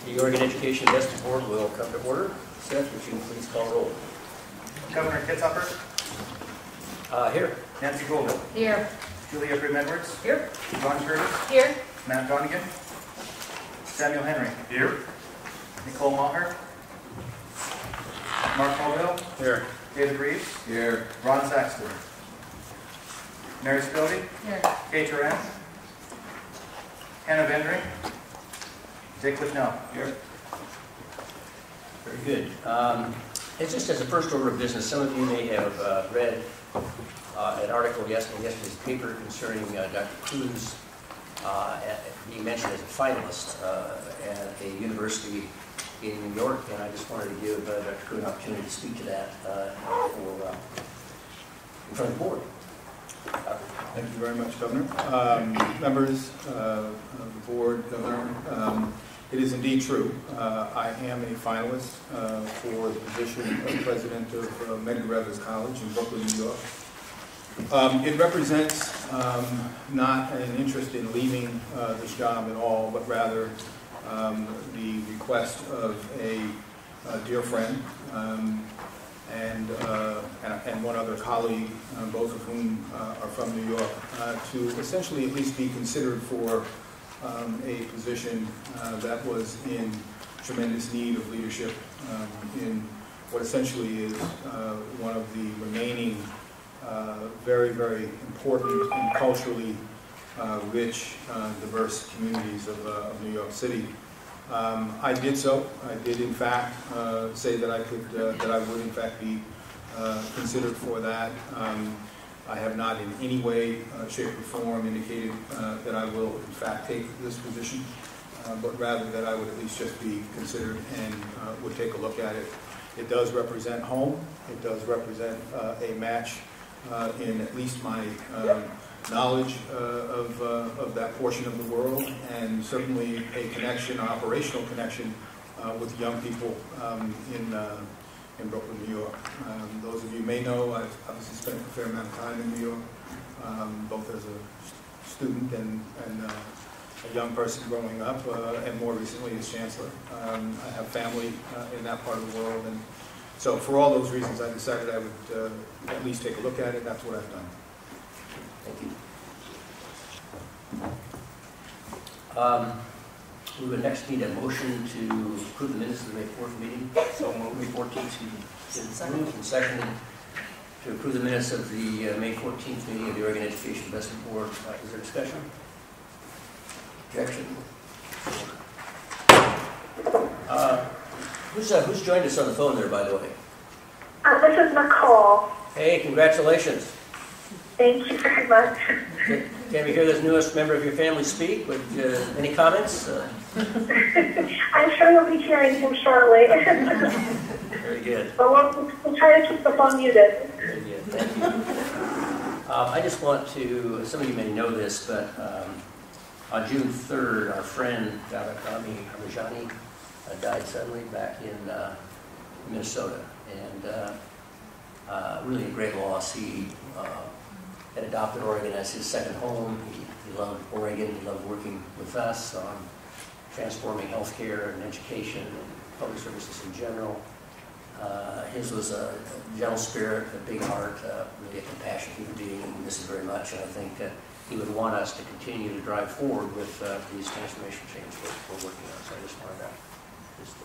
The Oregon Education Investment Board will come to order. Seth, would you please call roll? Governor Kitzhoffer. Here. Nancy Goldwyn. Here. Julia Brim-Edwards. Here. Ron Curtis. Here. Matt Donegan. Samuel Henry. Here. Nicole Maher. Mark Colville. Here. David Reeves. Here. Ron Saxton. Mary Spildy. Here. Kay Turan. Hannah Vendring. Dick Whitnell. Here. Very good. It's just as a first order of business, some of you may have read an article in yesterday's paper concerning Dr. Crew's being mentioned as a finalist at a university in New York, and I just wanted to give Dr. Crew an opportunity to speak to that in front of the board. Thank you very much, Governor. Members of the board, Governor, it is indeed true. I am a finalist for the position of president of Medgar Evers College in Brooklyn, New York. It represents not an interest in leaving this job at all, but rather the request of a dear friend and one other colleague, both of whom are from New York, to essentially at least be considered for a position that was in tremendous need of leadership in what essentially is one of the remaining very, very important and culturally rich, diverse communities of New York City. I did so. I did, in fact, say that I could, that I would, in fact, be considered for that. I have not in any way, shape, or form indicated that I will, in fact, take this position, but rather that I would at least just be considered and would take a look at it. It does represent home. It does represent a match in at least my knowledge of that portion of the world, and certainly a connection, an operational connection with young people in Brooklyn, New York. Those of you may know, I've obviously spent a fair amount of time in New York, both as a student and a young person growing up, and more recently as chancellor. I have family in that part of the world, and so for all those reasons I decided I would at least take a look at it. That's what I've done. Thank you. We would next need a motion to approve the minutes of the May 4th meeting. So May 14th, excuse me. Moved and seconded to approve the minutes of the May 14th meeting of the Oregon Education Investment Board. Is there discussion? Objection? Who's joined us on the phone there, by the way? This is Nicole. Hey, congratulations. Thank you very much. Can we hear this newest member of your family speak? Any comments? I'm sure you'll be hearing him shortly. Very good. But we'll try to keep the phone muted. Very good. Thank you. I just want to, some of you may know this, but on June 3rd, our friend, Ami Ramajani, died suddenly back in Minnesota. And really a great loss. He had adopted Oregon as his second home. He loved Oregon. He loved working with us on transforming healthcare and education and public services in general. His was a gentle spirit, a big heart, really a compassionate human being, and we miss him very much. And I think he would want us to continue to drive forward with these transformation changes we're working on. So I just wanted to just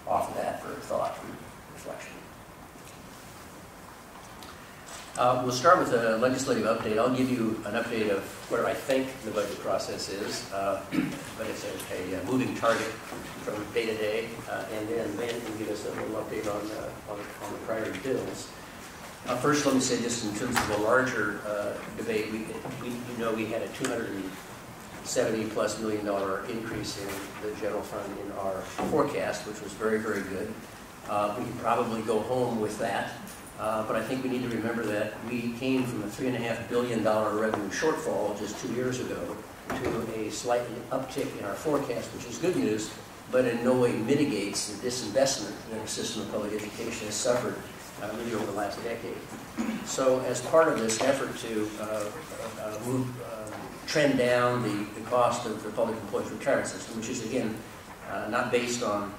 offer that for thought and reflection. We'll start with a legislative update. I'll give you an update of where I think the budget process is, but it's a moving target from day to day, and then Ben can give us a little update on the priority bills. First, let me say, just in terms of the larger debate, we had a $270+ million increase in the general fund in our forecast, which was very, very good. We could probably go home with that. But I think we need to remember that we came from a $3.5 billion revenue shortfall just 2 years ago to a slight uptick in our forecast, which is good news, but in no way mitigates the disinvestment that our system of public education has suffered really over the last decade. So as part of this effort to trend down the cost of the public employees retirement system, which is, again, not based on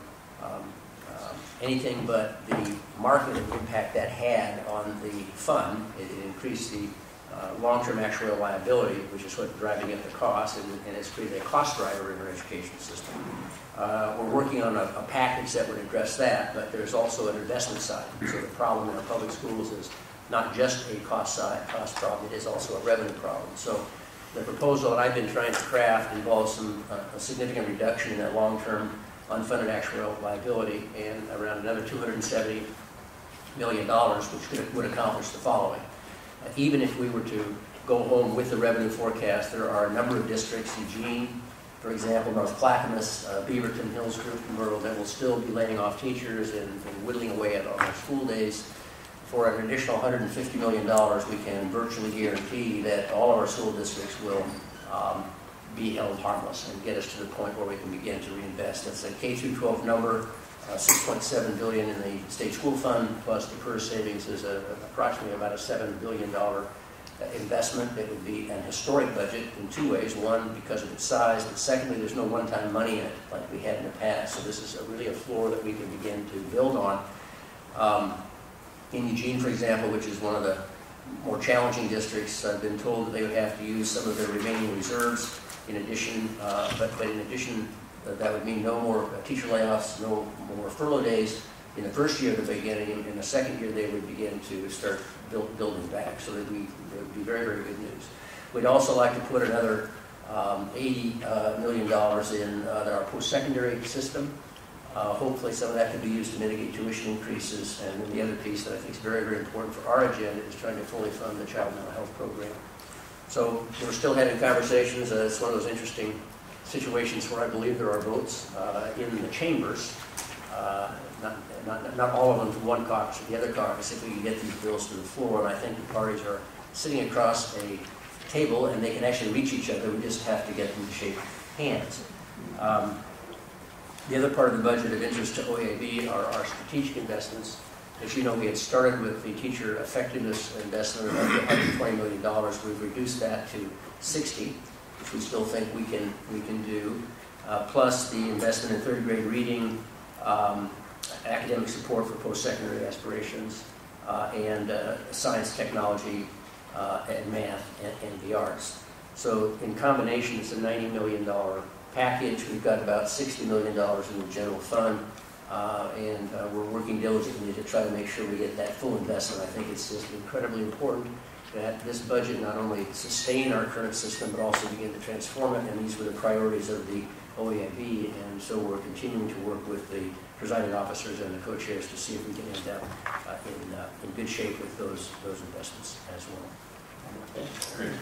anything but the market impact that had on the fund. It increased the long-term actuarial liability, which is what's driving up the cost, and it's created a cost driver in our education system. We're working on a package that would address that, but there's also an investment side. So the problem in our public schools is not just a cost problem, it is also a revenue problem. So the proposal that I've been trying to craft involves a significant reduction in that long-term unfunded actuarial liability and around another $270 million, which would accomplish the following. Even if we were to go home with the revenue forecast, there are a number of districts, Eugene, for example, North Clackamas, Beaverton, Hills Group, and Myrtle, that will still be laying off teachers and whittling away at all their school days. For an additional $150 million, we can virtually guarantee that all of our school districts will be held harmless and get us to the point where we can begin to reinvest. That's a K-12 number, $6.7 billion in the state school fund, plus the PERS savings is approximately about a $7 billion investment. It would be an historic budget in two ways. One, because of its size, but secondly, there's no one-time money in it like we had in the past. So this is really a floor that we can begin to build on. In Eugene, for example, which is one of the more challenging districts, I've been told that they would have to use some of their remaining reserves in addition, but in addition, that would mean no more teacher layoffs, no more furlough days in the first year of the beginning. In the second year, they would begin to start building back. So that would be very, very good news. We'd also like to put another $80 million in our post-secondary system. Hopefully some of that could be used to mitigate tuition increases. And then the other piece that I think is very, very important for our agenda is trying to fully fund the child mental health program. So we're still having conversations. It's one of those interesting situations where I believe there are votes in the chambers, not all of them from one caucus or the other caucus, if we can get these bills to the floor. And I think the parties are sitting across a table and they can actually reach each other. We just have to get them to shake hands. The other part of the budget of interest to OAB are our strategic investments. As you know, we had started with the teacher effectiveness investment of $120 million. We've reduced that to 60, which we still think we can do, plus the investment in third grade reading, academic support for post-secondary aspirations, and science, technology, and math, and the arts. So in combination, it's a $90 million package. We've got about $60 million in the general fund, and we're working diligently to try to make sure we get that full investment. I think it's just incredibly important that this budget not only sustain our current system, but also begin to transform it, and these were the priorities of the OAB, and so we're continuing to work with the presiding officers and the co-chairs to see if we can end up in good shape with those investments as well. Okay. Great.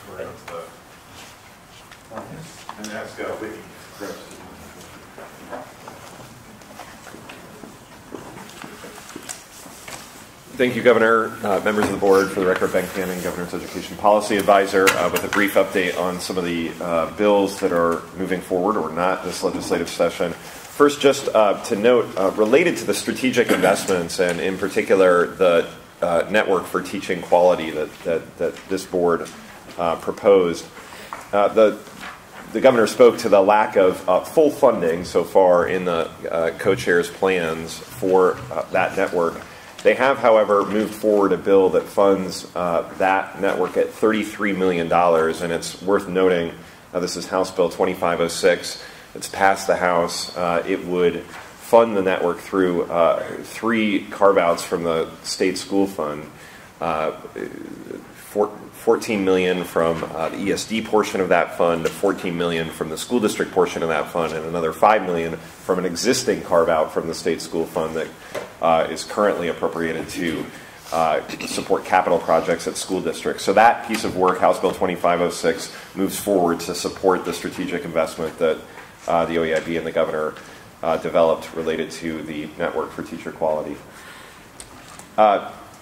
We're up to the, and ask Whitney. Thank you, Governor, members of the board. For the record, Ben Cannon, Governor's Education Policy Advisor, with a brief update on some of the bills that are moving forward or not this legislative session. First, just to note, related to the strategic investments and in particular the network for teaching quality that this board proposed, the governor spoke to the lack of full funding so far in the co-chair's plans for that network. They have, however, moved forward a bill that funds that network at $33 million, and it's worth noting, this is House Bill 2506. It's passed the House. It would fund the network through 3 carve-outs from the state school fund, $14 million from the ESD portion of that fund, $14 million from the school district portion of that fund, and another $5 million from an existing carve-out from the state school fund that is currently appropriated to support capital projects at school districts. So that piece of work, House Bill 2506, moves forward to support the strategic investment that the OEIB and the governor developed related to the network for teacher quality.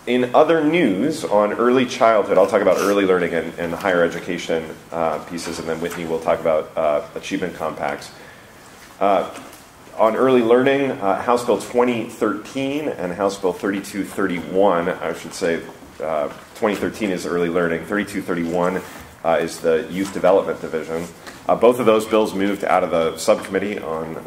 In other news on early childhood, I'll talk about early learning and higher education pieces, and then Whitney will talk about achievement compacts. On early learning, House Bill 2013 and House Bill 3231, I should say 2013 is early learning, 3231 is the Youth Development Division. Both of those bills moved out of the subcommittee on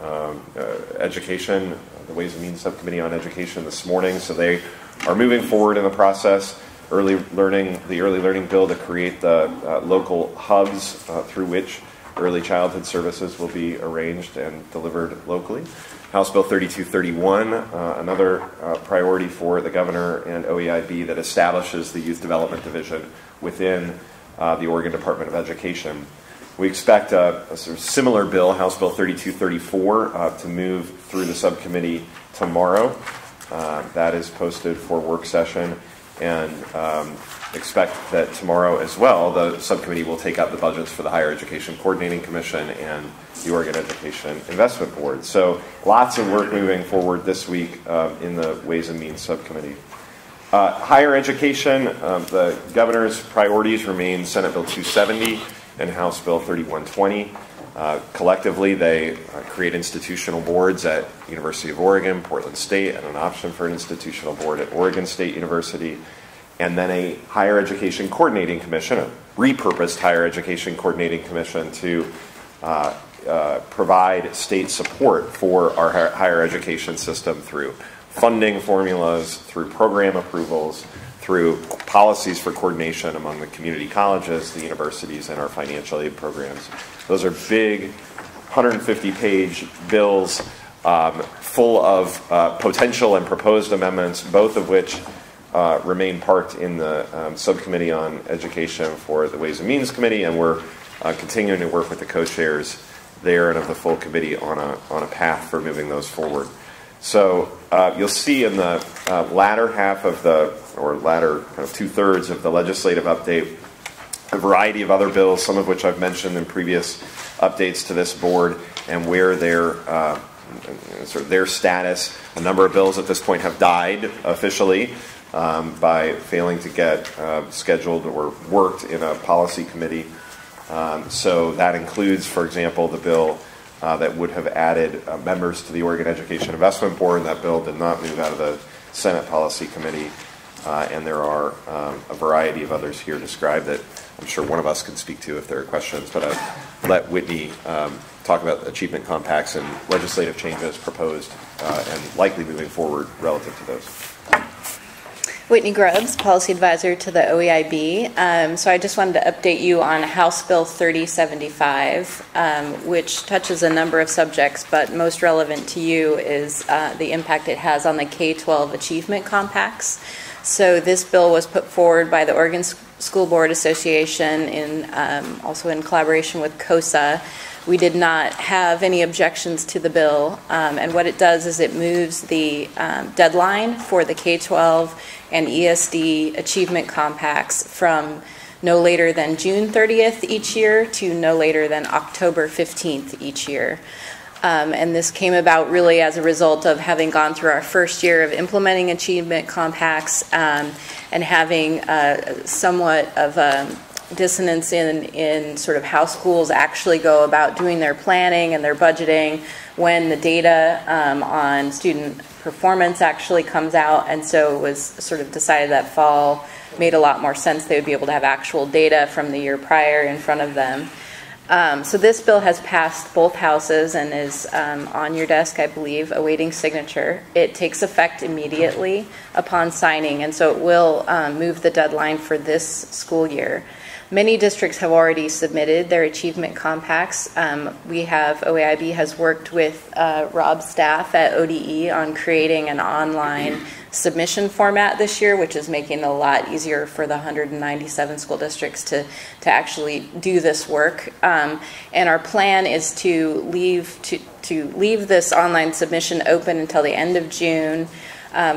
education, the Ways and Means subcommittee on education this morning, so they are moving forward in the process. The early learning bill to create the local hubs through which early childhood services will be arranged and delivered locally. House Bill 3231, another priority for the governor and OEIB that establishes the Youth Development Division within the Oregon Department of Education. We expect a sort of similar bill, House Bill 3234, to move through the subcommittee tomorrow. That is posted for work session, and expect that tomorrow as well the subcommittee will take up the budgets for the Higher Education Coordinating Commission and the Oregon Education Investment Board. So lots of work moving forward this week in the Ways and Means subcommittee. Higher education, the governor's priorities remain Senate Bill 270 and House Bill 3120. Collectively, they create institutional boards at University of Oregon, Portland State, and an option for an institutional board at Oregon State University, and then a Higher Education Coordinating Commission, a repurposed Higher Education Coordinating Commission to provide state support for our higher education system through funding formulas, through program approvals, through policies for coordination among the community colleges, the universities, and our financial aid programs. Those are big 150-page bills full of potential and proposed amendments, both of which remain parked in the subcommittee on education for the Ways and Means Committee, and we're continuing to work with the co-chairs there and of the full committee on a path for moving those forward. So you'll see in the latter half of latter kind of 2/3 of the legislative update a variety of other bills, some of which I've mentioned in previous updates to this board, and where their status. A number of bills at this point have died officially by failing to get scheduled or worked in a policy committee. So that includes, for example, the bill that would have added members to the Oregon Education Investment Board. That bill did not move out of the Senate Policy Committee. And there are a variety of others here described that I'm sure one of us can speak to if there are questions. But I'll let Whitney talk about achievement compacts and legislative changes proposed and likely moving forward relative to those. Whitney Grubbs, Policy Advisor to the OEIB. So I just wanted to update you on House Bill 3075, which touches a number of subjects, but most relevant to you is the impact it has on the K-12 achievement compacts. So this bill was put forward by the Oregon School Board Association also in collaboration with COSA. We did not have any objections to the bill, and what it does is it moves the deadline for the K-12 and ESD achievement compacts from no later than June 30th each year to no later than October 15th each year. And this came about really as a result of having gone through our first year of implementing achievement compacts and having somewhat of a dissonance in sort of how schools actually go about doing their planning and their budgeting when the data on student performance actually comes out. And so it was sort of decided that fall made a lot more sense. They would be able to have actual data from the year prior in front of them. So this bill has passed both houses and is on your desk, I believe, awaiting signature. It takes effect immediately upon signing, and so it will move the deadline for this school year. Many districts have already submitted their achievement compacts. OEIB has worked with Rob's staff at ODE on creating an online submission format this year, which is making it a lot easier for the 197 school districts to actually do this work. And our plan is to leave this online submission open until the end of June.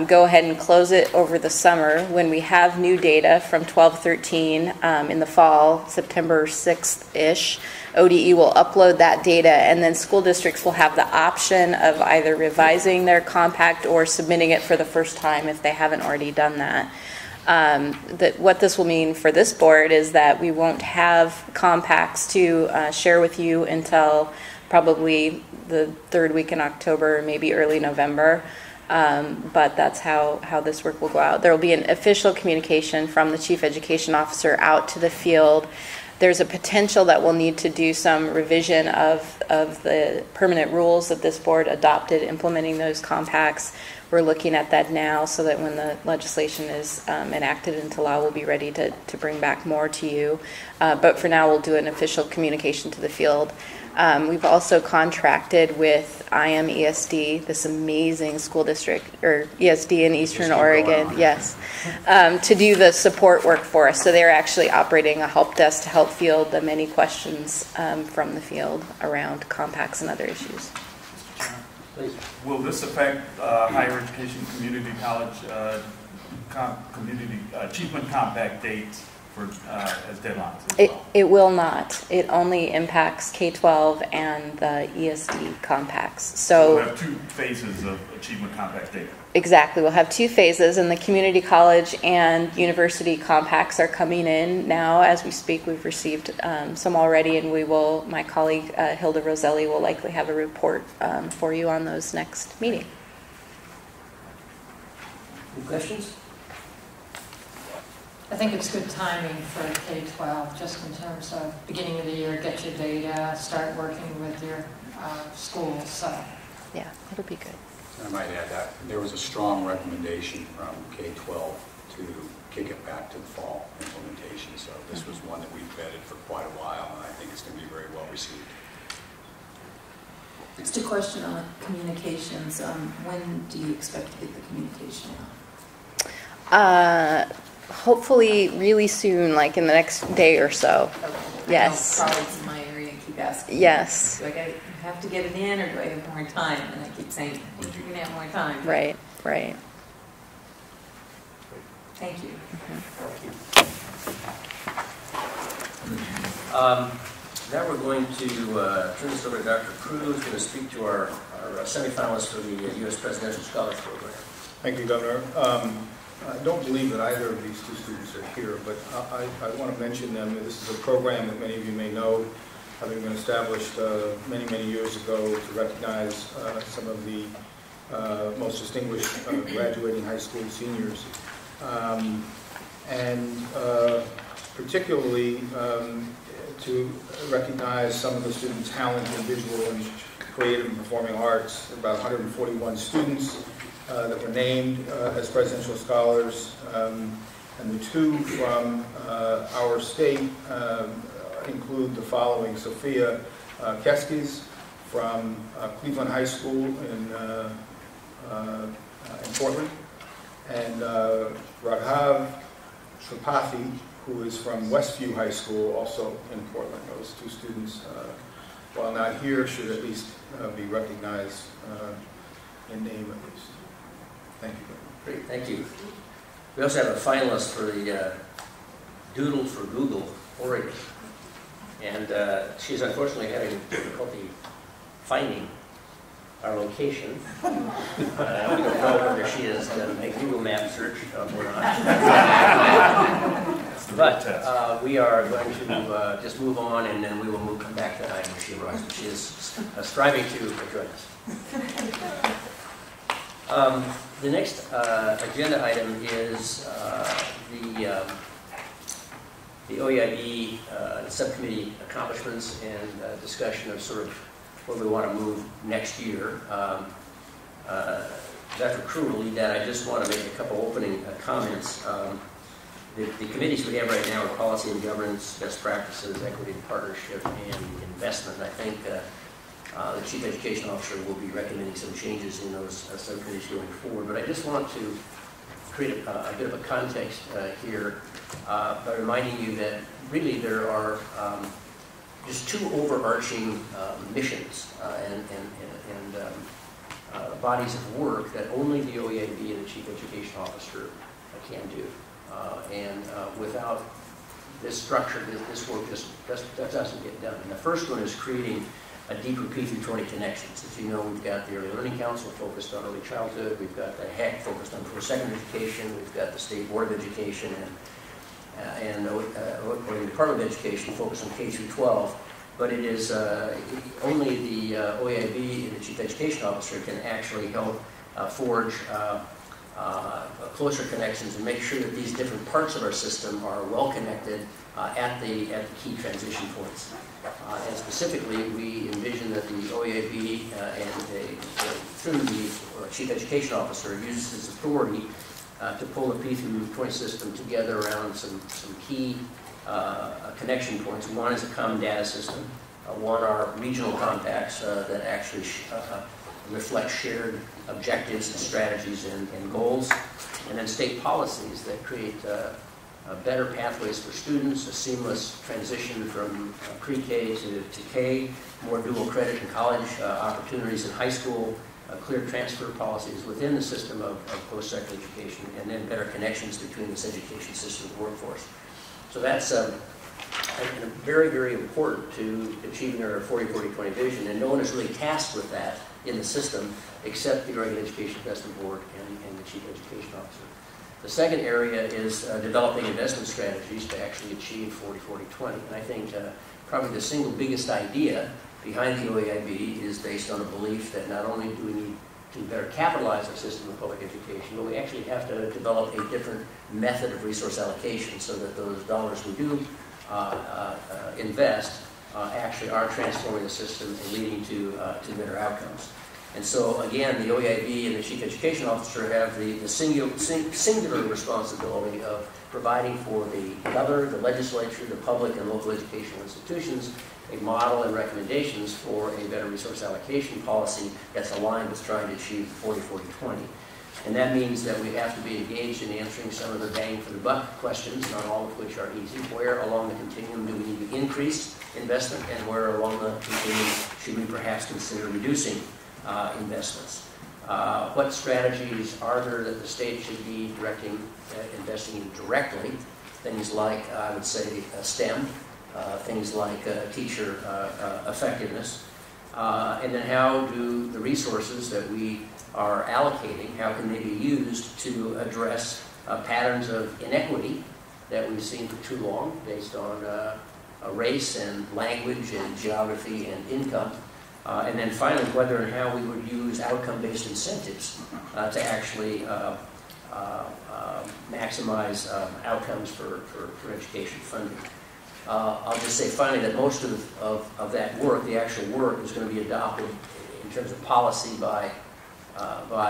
Go ahead and close it over the summer when we have new data from 12-13 in the fall, September 6th-ish. ODE will upload that data, and then school districts will have the option of either revising their compact or submitting it for the first time if they haven't already done that. What this will mean for this board is that we won't have compacts to share with you until probably the third week in October, maybe early November. But that's how this work will go out. There will be an official communication from the Chief Education Officer out to the field There's a potential that we'll need to do some revision of the permanent rules that this board adopted implementing those compacts. We're looking at that now so that when the legislation is enacted into law, we'll be ready to bring back more to you. But for now, we'll do an official communication to the field. We've also contracted with IMESD, this amazing school district, or ESD in Eastern Oregon, yes, to do the support work for us. So they're actually operating a help desk to help field the many questions from the field around compacts and other issues. Please. Will this affect higher education community college community achievement compact dates for as deadlines as well? It will not. It only impacts K-12 and the ESD compacts. So we'll have two phases of achievement compact data. Exactly. We'll have two phases, and the community college and university compacts are coming in now as we speak. We've received some already, and we will, my colleague Hilda Roselli will likely have a report for you on those next meeting. Any questions? I think it's good timing for K-12, just in terms of beginning of the year, get your data, start working with your schools. So yeah, it'll be good. I might add that there was a strong recommendation from K-12 to kick it back to the fall implementation. So this was one that we've vetted for quite a while, and I think it's going to be very well received. Just a question on communications. When do you expect to get the communication out? Hopefully really soon, like in the next day or so. Okay. Yes. I know colleagues in my area keep asking. Yes. Do I have to get it in, or do I have more time? And I keep saying, I think you're going to have more time. Right, right. Thank you. Now we're going to turn this over to Dr. Crew, who's going to speak to our semifinalists for the U.S. Presidential Scholars Program. Thank you, Governor. I don't believe that either of these two students are here, but I want to mention them. This is a program that many of you may know, having been established many, many years ago to recognize some of the most distinguished graduating high school seniors. And particularly to recognize some of the students' talent in visual and creative and performing arts. About 141 students that were named as presidential scholars, and the two from our state include the following: Sophia Keskis from Cleveland High School in Portland, and Raghav Tripathi, who is from Westview High School, also in Portland. Those two students, while not here, should at least be recognized in name at least. Thank you. Great, thank you. We also have a finalist for the Doodle for Google, Oregon. And she's unfortunately having difficulty finding our location. We don't know whether she has done a Google map search or not. But we are going to just move on, and then we will come back to that when she arrives. She is striving to join us. The next agenda item is the OEIB subcommittee accomplishments and discussion of sort of where we want to move next year. Dr. Crew will lead that. I just want to make a couple opening comments. The committees we have right now are policy and governance, best practices, equity and partnership, and investment. I think the Chief Education Officer will be recommending some changes in those subcommittees going forward. But I just want to create a bit of a context here by reminding you that really there are just two overarching missions and bodies of work that only the OEIB and the Chief Education Officer can do. Without this structure, this work just doesn't get done. And the first one is creating a deeper P-20 connections. As you know, we've got the Early Learning Council focused on early childhood. We've got the HEC focused on post-secondary education. We've got the State Board of Education and the Department of Education focused on K-12. But it is only the OEIB and the Chief Education Officer can actually help forge closer connections and make sure that these different parts of our system are well connected at the key transition points. And specifically, we envision that the OEIB through the Chief Education Officer uses his authority to pull the P-20 system together around some key connection points. One is a common data system. One are regional compacts that actually reflect shared objectives and strategies and goals. And then state policies that create better pathways for students, a seamless transition from pre-K to K, more dual credit in college opportunities in high school, clear transfer policies within the system of post-secondary education, and then better connections between this education system and workforce. So that's very, very important to achieving our 40-40-20 vision, and no one is really tasked with that in the system except the Oregon Education Investment Board and the Chief Education Officer. The second area is developing investment strategies to actually achieve 40-40-20. And I think probably the single biggest idea behind the OEIB is based on a belief that not only do we need to better capitalize our system of public education, but we actually have to develop a different method of resource allocation so that those dollars we do invest actually are transforming the system and leading to better outcomes. And so, again, the OEIB and the Chief Education Officer have the singular responsibility of providing for the governor, the legislature, the public and local educational institutions a model and recommendations for a better resource allocation policy that's aligned with trying to achieve 40-40-20. And that means that we have to be engaged in answering some of the bang for the buck questions, not all of which are easy. Where along the continuum do we need to increase investment, and where along the continuum should we perhaps consider reducing investments? What strategies are there that the state should be investing in directly? Things like, I would say, STEM, things like teacher effectiveness. And then how do the resources that we are allocating, how can they be used to address patterns of inequity that we've seen for too long based on race and language and geography and income. And then finally, whether and how we would use outcome-based incentives to actually maximize outcomes for education funding. I'll just say finally that most of that work, the actual work, is going to be adopted in terms of policy by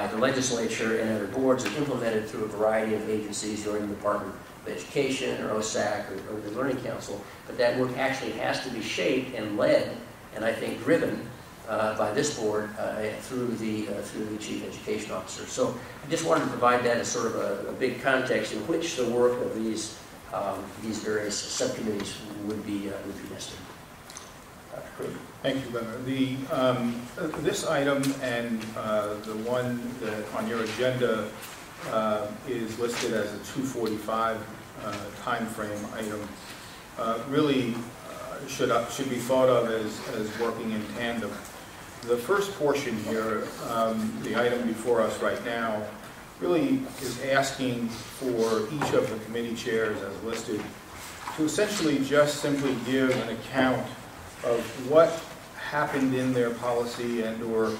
the legislature and other boards and implemented through a variety of agencies, the Oregon Department of Education or OSAC or the Learning Council. But that work actually has to be shaped and led, and I think driven, by this board through the Chief Education Officer. So I just wanted to provide that as sort of a big context in which the work of these various subcommittees would be nested. Dr. Crew. Thank you, Governor. This item and the one that on your agenda is listed as a 2:45 time frame item really should be thought of as working in tandem. The first portion here, the item before us right now, really is asking for each of the committee chairs as listed to essentially just simply give an account of what happened in their policy and or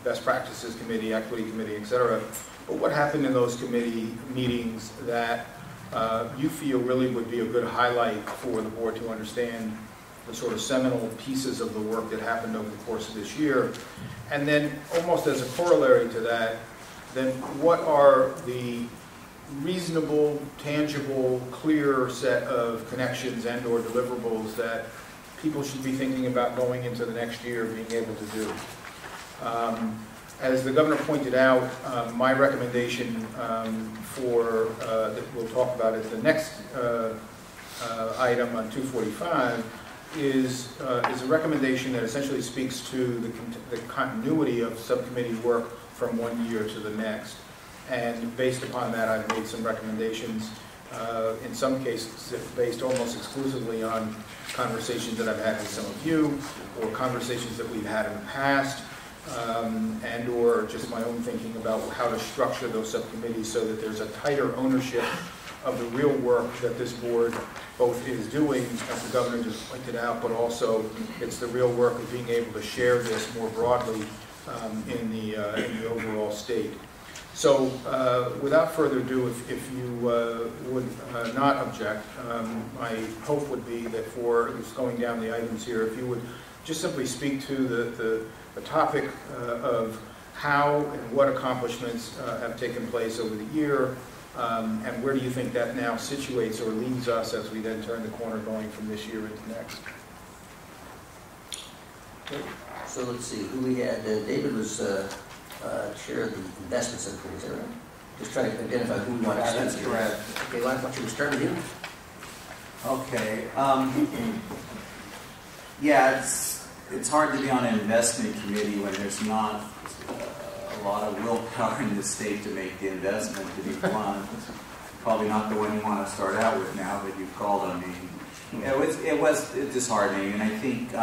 best practices committee, equity committee, etc. But what happened in those committee meetings that you feel really would be a good highlight for the board to understand the sort of seminal pieces of the work that happened over the course of this year. And then almost as a corollary to that, then what are the reasonable, tangible, clear set of connections and or deliverables that people should be thinking about going into the next year being able to do. As the governor pointed out, my recommendation that we'll talk about at the next item on 245 is a recommendation that essentially speaks to the continuity of subcommittee work from one year to the next. And based upon that, I've made some recommendations, in some cases based almost exclusively on conversations that I've had with some of you, or conversations that we've had in the past, and or just my own thinking about how to structure those subcommittees so that there's a tighter ownership of the real work that this board both is doing, as the governor just pointed out, but also it's the real work of being able to share this more broadly in the overall state. So without further ado, if you would not object, my hope would be that for just going down the items here, if you would just simply speak to the topic of how and what accomplishments have taken place over the year, and where do you think that now situates or leaves us as we then turn the corner going from this year into next? Okay. So let's see, who we had. David was chair of the investment subcommittee, is that right? Just trying to identify who we want to That's speak correct. Okay, why don't you start with you? Okay. Yeah, it's hard to be on an investment committee when there's not a lot of willpower in the state to make the investment, to be blunt. Probably not the one you want to start out with now, but you've called on me. It was disheartening, and I think,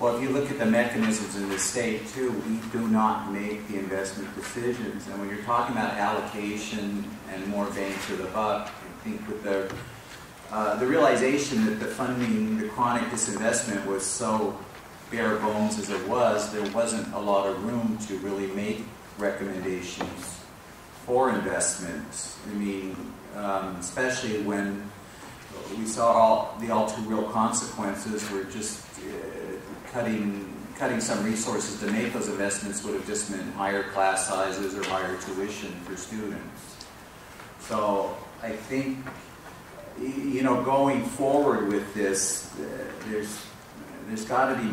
well, if you look at the mechanisms in the state, too, we do not make the investment decisions. And when you're talking about allocation and more bang for the buck, I think with the realization that the funding, the chronic disinvestment was so bare bones as it was, there wasn't a lot of room to really make recommendations for investment. I mean, especially when we saw the all too real consequences were just cutting some resources to make those investments would have just meant higher class sizes or higher tuition for students. So I think, you know, going forward with this, there's got to be,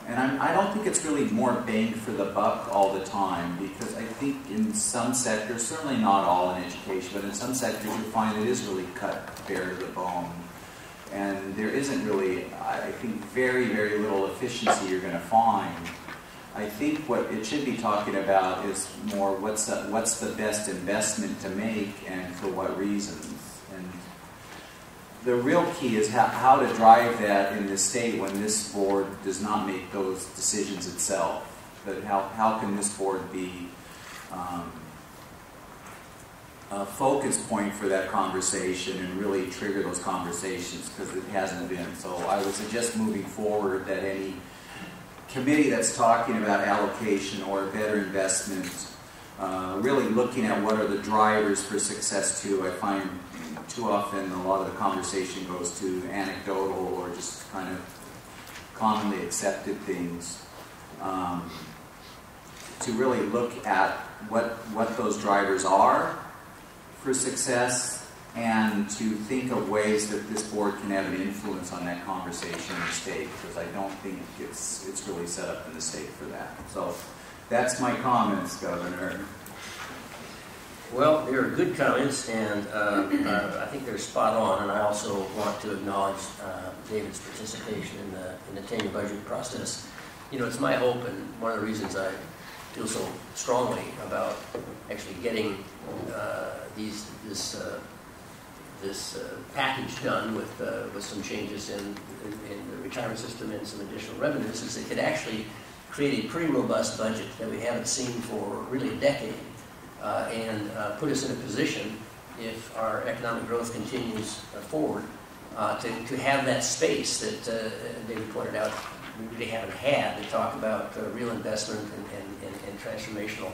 and I don't think it's really more bang for the buck all the time, because I think in some sectors, certainly not all in education, but in some sectors you find it is really cut bare to the bone. And there isn't really, I think, very, very little efficiency you're going to find. I think what it should be talking about is more what's the best investment to make and for what reasons. And the real key is how to drive that in this state when this board does not make those decisions itself. But how can this board be a focus point for that conversation and really trigger those conversations, because it hasn't been. So I would suggest moving forward that any committee that's talking about allocation or better investment, really looking at what are the drivers for success too. I find too often a lot of the conversation goes to anecdotal or just kind of commonly accepted things. To really look at what those drivers are for success, and to think of ways that this board can have an influence on that conversation in the state, because I don't think it's really set up in the state for that. So that's my comments, Governor. Well, they're good comments, and I think they're spot on, and I also want to acknowledge David's participation in the tenure budget process. You know, it's my hope, and one of the reasons I feel so strongly about actually getting this package done with some changes in the retirement system and some additional revenues, is it could actually create a pretty robust budget that we haven't seen for really a decade, and put us in a position, if our economic growth continues forward, to have that space that David pointed out we really haven't had, to talk about real investment and transformational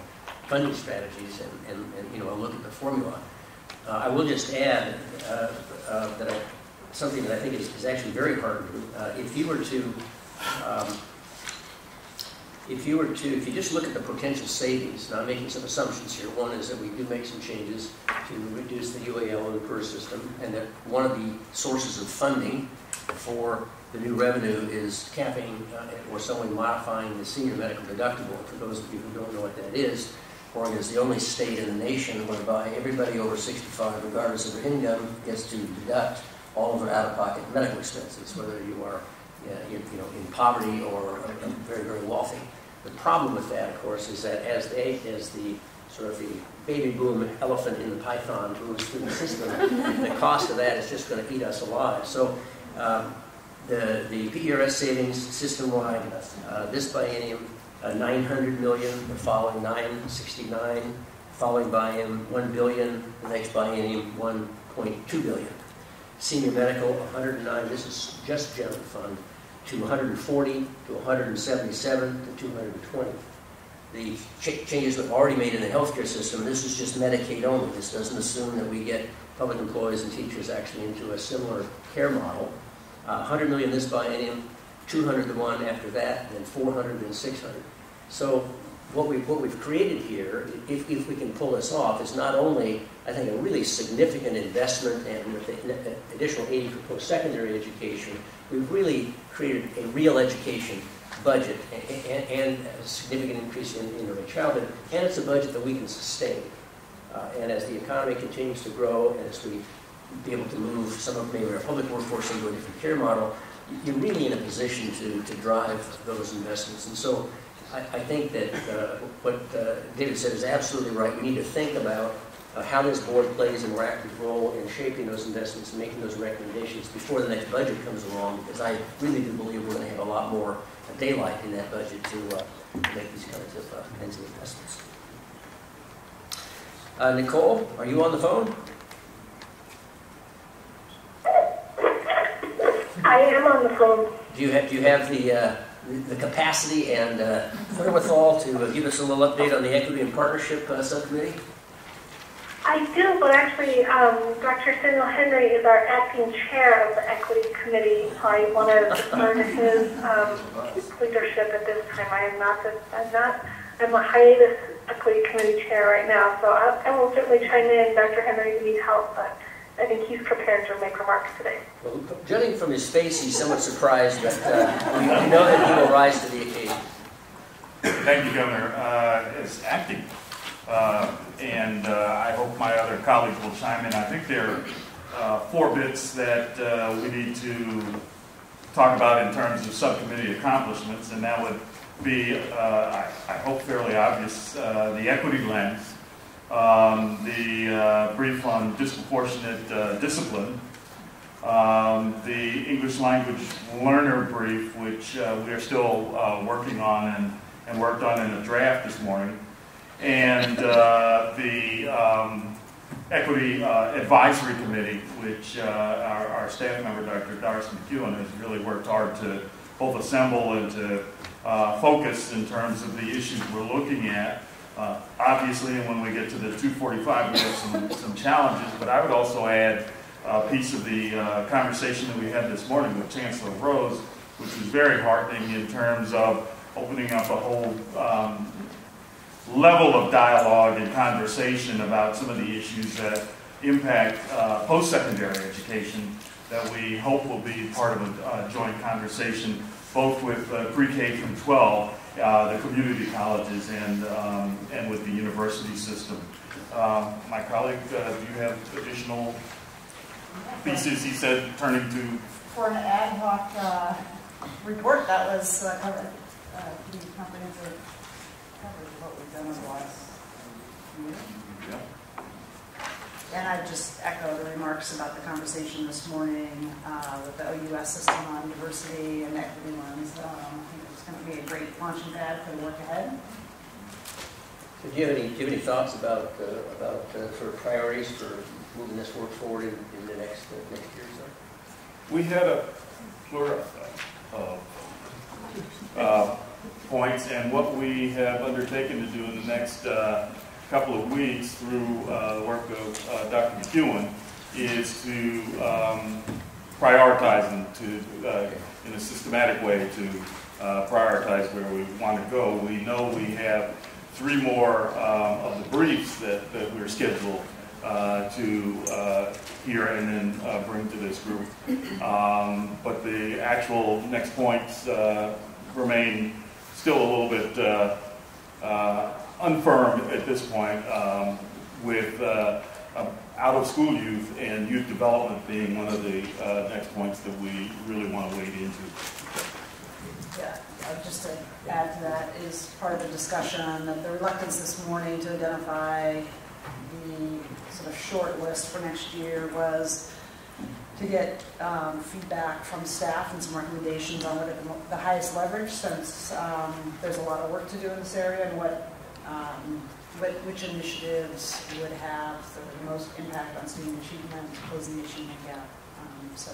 funding strategies and you know, a look at the formula. I will just add that something that I think is actually very hard to do. If you just look at the potential savings, now I'm making some assumptions here. One is that we do make some changes to reduce the UAL and the PERS system, and that one of the sources of funding for the new revenue is capping or solely modifying the senior medical deductible. For those of you who don't know what that is, Oregon is the only state in the nation whereby everybody over 65, regardless of their income, gets to deduct all of their out-of-pocket medical expenses, whether you are in poverty or very, very wealthy. The problem with that, of course, is that as the sort of the baby boom elephant in the python moves through the system, the cost of that is just going to eat us alive. So the PERS savings system-wide, this biennium, 900 million, the following 969, following biennium 1 billion, the next biennium 1.2 billion. Senior medical 109, this is just general fund, to 140 to 177 to 220. The changes we've already made in the healthcare system, this is just Medicaid only. This doesn't assume that we get public employees and teachers actually into a similar care model. 100 million this biennium, 200 the one after that, then 400, then 600. So what we've created here, if we can pull this off, is not only, I think, a really significant investment, and with the additional 80 for post-secondary education, we've really created a real education budget and a significant increase in early childhood, and it's a budget that we can sustain. And as the economy continues to grow, and as we be able to move some of maybe our public workforce into a different care model, you're really in a position to drive those investments. And so I think that what David said is absolutely right. We need to think about how this board plays a more active role in shaping those investments and making those recommendations before the next budget comes along, because I really do believe we're going to have a lot more daylight in that budget to make these kinds of investments. Nicole, are you on the phone? I am on the phone. Do you have the capacity and wherewithal to give us a little update on the Equity and Partnership Subcommittee? I do, but actually, Dr. Samuel Henry is our acting chair of the Equity Committee, so I want to defer to his leadership at this time. I'm a hiatus Equity Committee chair right now, so I will certainly chime in, Dr. Henry, if you need help, but I think he's prepared to make remarks today. Well, judging from his face, he's somewhat surprised, but we know that he will rise to the occasion. Thank you, Governor. As acting, and I hope my other colleagues will chime in. I think there are 4 bits that we need to talk about in terms of subcommittee accomplishments, and that would be, I hope, fairly obvious, the equity lens, the brief on disproportionate discipline, the English language learner brief, which we are still working on and worked on in a draft this morning, and the Equity Advisory Committee, which our staff member, Dr. Darcy McEwen, has really worked hard to both assemble and to focus in terms of the issues we're looking at. Obviously, when we get to the 245, we have some challenges, but I would also add a piece of the conversation that we had this morning with Chancellor Rose, which was very heartening in terms of opening up a whole level of dialogue and conversation about some of the issues that impact post-secondary education that we hope will be part of a joint conversation, both with pre-K through 12, the community colleges, and with the university system. My colleague, do you have additional pieces? He said, turning to... For an ad hoc report, that was pretty comprehensive coverage of what we've done over the last year. Yeah. And I just echo the remarks about the conversation this morning with the OUS system on diversity and equity lens. I think it's going to be a great launching pad for the work ahead. So do you have any thoughts about sort of priorities for moving this work forward in the next year or so? We had a plural of points, and what we have undertaken to do in the next couple of weeks through the work of Dr. McEwen is to prioritize them in a systematic way to prioritize where we want to go. We know we have 3 more of the briefs that we're scheduled to hear and then bring to this group. But the actual next points remain still a little bit unfirm at this point, with out-of-school youth and youth development being one of the next points that we really want to wade into. Yeah, just to add to that is part of the discussion that the reluctance this morning to identify the sort of short list for next year was to get feedback from staff and some recommendations on what are the highest leverage, since there's a lot of work to do in this area, and which initiatives would have the most impact on student achievement, closing the achievement gap. So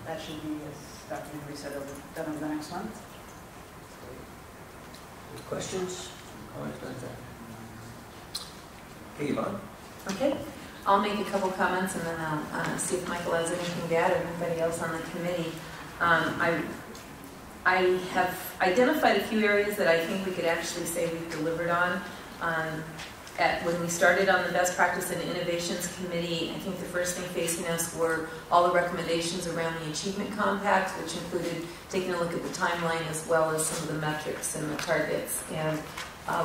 that should be, as Dr. Henry said, done over the next month. Any questions? Comments about that? Okay, Yvonne? Okay, I'll make a couple comments and then I'll see if Michael has anything to add or anybody else on the committee. I have identified a few areas that I think we could actually say we've delivered on. When we started on the Best Practice and Innovations Committee, I think the first thing facing us were all the recommendations around the Achievement Compact, which included taking a look at the timeline as well as some of the metrics and the targets. And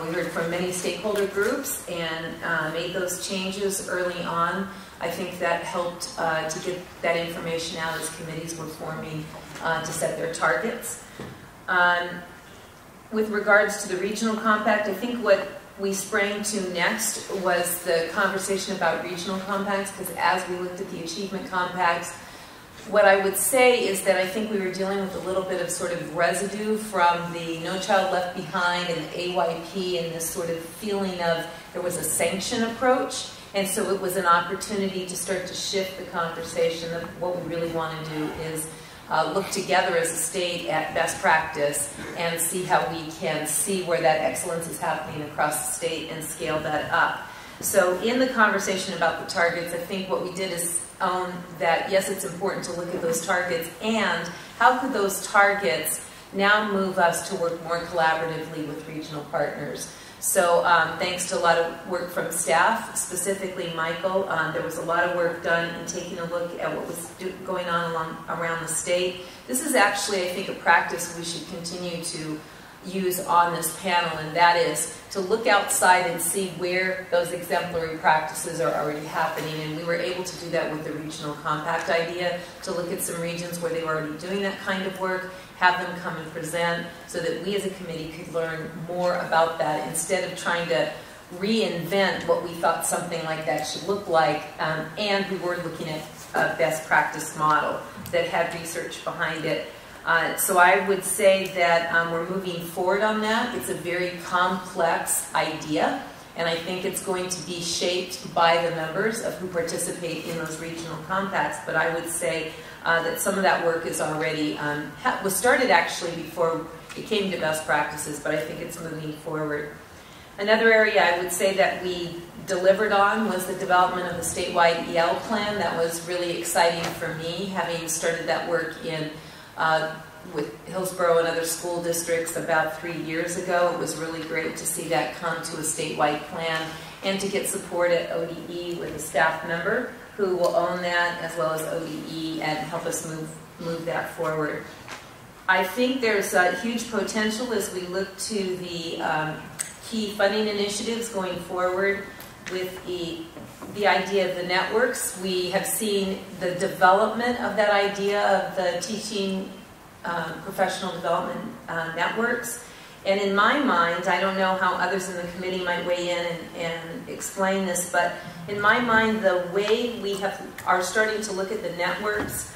we heard from many stakeholder groups and made those changes early on. I think that helped to get that information out as committees were forming to set their targets. With regards to the Regional Compact, I think what we sprang to next was the conversation about regional compacts, because as we looked at the Achievement Compacts, what I would say is that I think we were dealing with a little bit of sort of residue from the No Child Left Behind and AYP and this sort of feeling of there was a sanction approach. And so it was an opportunity to start to shift the conversation of what we really want to do is look together as a state at best practice and see how we can see where that excellence is happening across the state and scale that up. So in the conversation about the targets, I think what we did is own that, yes, it's important to look at those targets, and how could those targets now move us to work more collaboratively with regional partners. So thanks to a lot of work from staff, specifically Michael, there was a lot of work done in taking a look at what was going on around the state. This is actually, I think, a practice we should continue to use on this panel, and that is to look outside and see where those exemplary practices are already happening. And we were able to do that with the Regional Compact idea, to look at some regions where they were already doing that kind of work, have them come and present so that we as a committee could learn more about that instead of trying to reinvent what we thought something like that should look like. And we were looking at a best practice model that had research behind it. So I would say that we're moving forward on that. It's a very complex idea, and I think it's going to be shaped by the members of who participate in those regional compacts. But I would say that some of that work is already, was started actually before it came to best practices, but I think it's moving forward. Another area I would say that we delivered on was the development of the statewide EL plan. That was really exciting for me, having started that work in with Hillsborough and other school districts about 3 years ago. It was really great to see that come to a statewide plan and to get support at ODE with a staff member who will own that, as well as ODE, and help us move that forward. I think there's a huge potential as we look to the key funding initiatives going forward with the idea of the networks. We have seen the development of that idea of the teaching professional development networks. And in my mind, I don't know how others in the committee might weigh in and explain this, but in my mind, the way we are starting to look at the networks,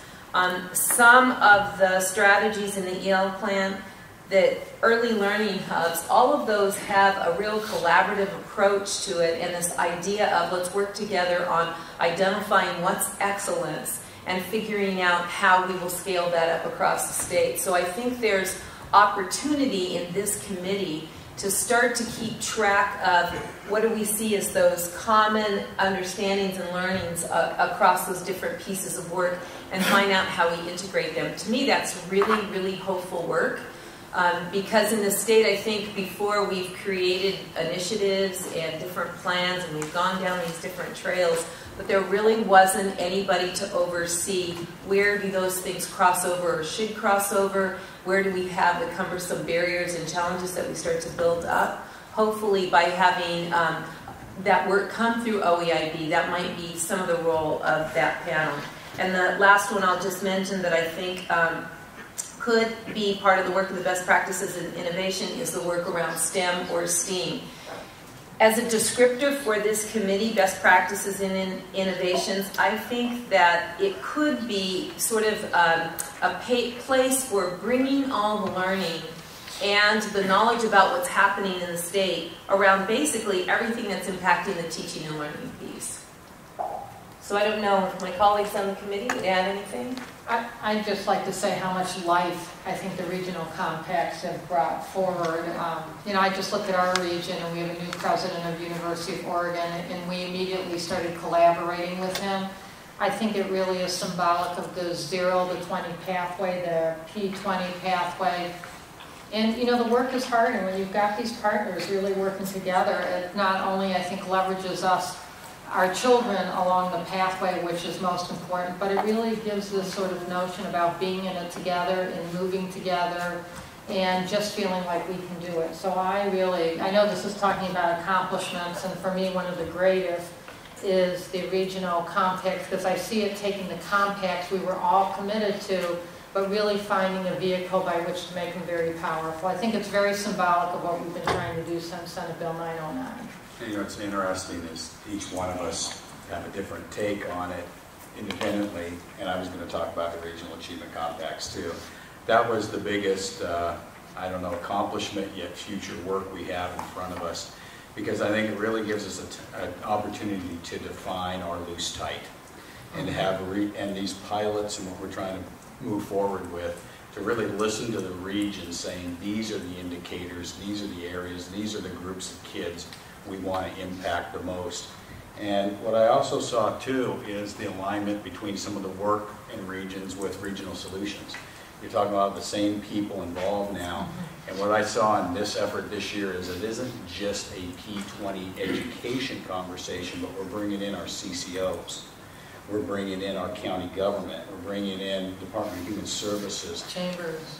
some of the strategies in the EL plan, that early learning hubs, all of those have a real collaborative approach to it, and this idea of let's work together on identifying what's excellence and figuring out how we will scale that up across the state. So I think there's opportunity in this committee to start to keep track of what do we see as those common understandings and learnings across those different pieces of work and find out how we integrate them. To me, that's really, really hopeful work. Because in the state, I think before we've created initiatives and different plans and we've gone down these different trails, but there really wasn't anybody to oversee where do those things cross over or should cross over, where do we have the cumbersome barriers and challenges that we start to build up. Hopefully by having that work come through OEIB, that might be some of the role of that panel. And the last one I'll just mention that I think could be part of the work of the best practices in innovation is the work around STEM or STEAM. As a descriptor for this committee, best practices in innovations, I think that it could be sort of a place for bringing all the learning and the knowledge about what's happening in the state around basically everything that's impacting the teaching and learning piece. So I don't know if my colleagues on the committee would add anything. I'd just like to say how much life I think the regional compacts have brought forward. You know, I just looked at our region, and we have a new president of University of Oregon, and we immediately started collaborating with him. I think it really is symbolic of the 0 to 20 pathway, the P20 pathway. And, you know, the work is hard, and when you've got these partners really working together, it not only, I think, leverages us, our children, along the pathway, which is most important, but it really gives this sort of notion about being in it together and moving together and just feeling like we can do it. So I know this is talking about accomplishments, and for me, one of the greatest is the regional compacts, because I see it taking the compacts we were all committed to, but really finding a vehicle by which to make them very powerful. I think it's very symbolic of what we've been trying to do since Senate Bill 909. You know, what's interesting is each one of us have a different take on it independently, and I was going to talk about the Regional Achievement Compacts too. That was the biggest, I don't know, accomplishment yet future work we have in front of us, because I think it really gives us an opportunity to define our loose tight and to have and these pilots and what we're trying to move forward with, to really listen to the region saying these are the indicators, these are the areas, these are the groups of kids we want to impact the most. And what I also saw too is the alignment between some of the work in regions with regional solutions. You're talking about the same people involved now. And what I saw in this effort this year is it isn't just a P20 education conversation, but we're bringing in our CCOs. We're bringing in our county government. We're bringing in Department of Human Services.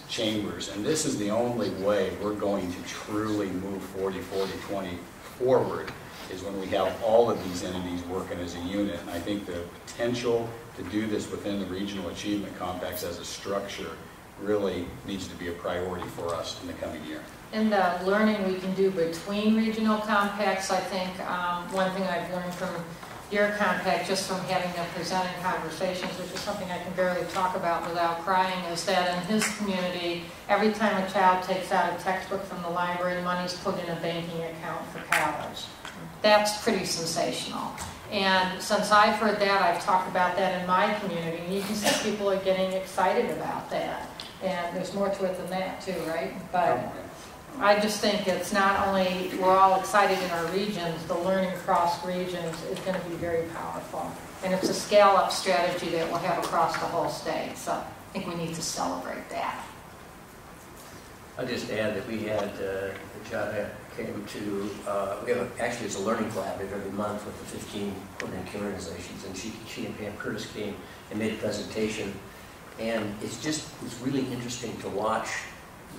Chambers. And this is the only way we're going to truly move 40-40-20 forward, is when we have all of these entities working as a unit. And I think the potential to do this within the Regional Achievement Compacts as a structure really needs to be a priority for us in the coming year. And the learning we can do between regional compacts, I think one thing I've learned from your compact, just from having them present in conversations, which is something I can barely talk about without crying, is that in his community, every time a child takes out a textbook from the library, money's put in a banking account for college. That's pretty sensational. And since I've heard that, I've talked about that in my community, and you can see people are getting excited about that. And there's more to it than that too, right? But I just think it's not only we're all excited in our regions, the learning across regions is going to be very powerful. And it's a scale-up strategy that we'll have across the whole state. So I think we need to celebrate that. I'll just add that we had, Jada came to, actually it's a learning collaborative every month with the 15 coordinating organizations, and she and Pam Curtis came and made a presentation. And it's really interesting to watch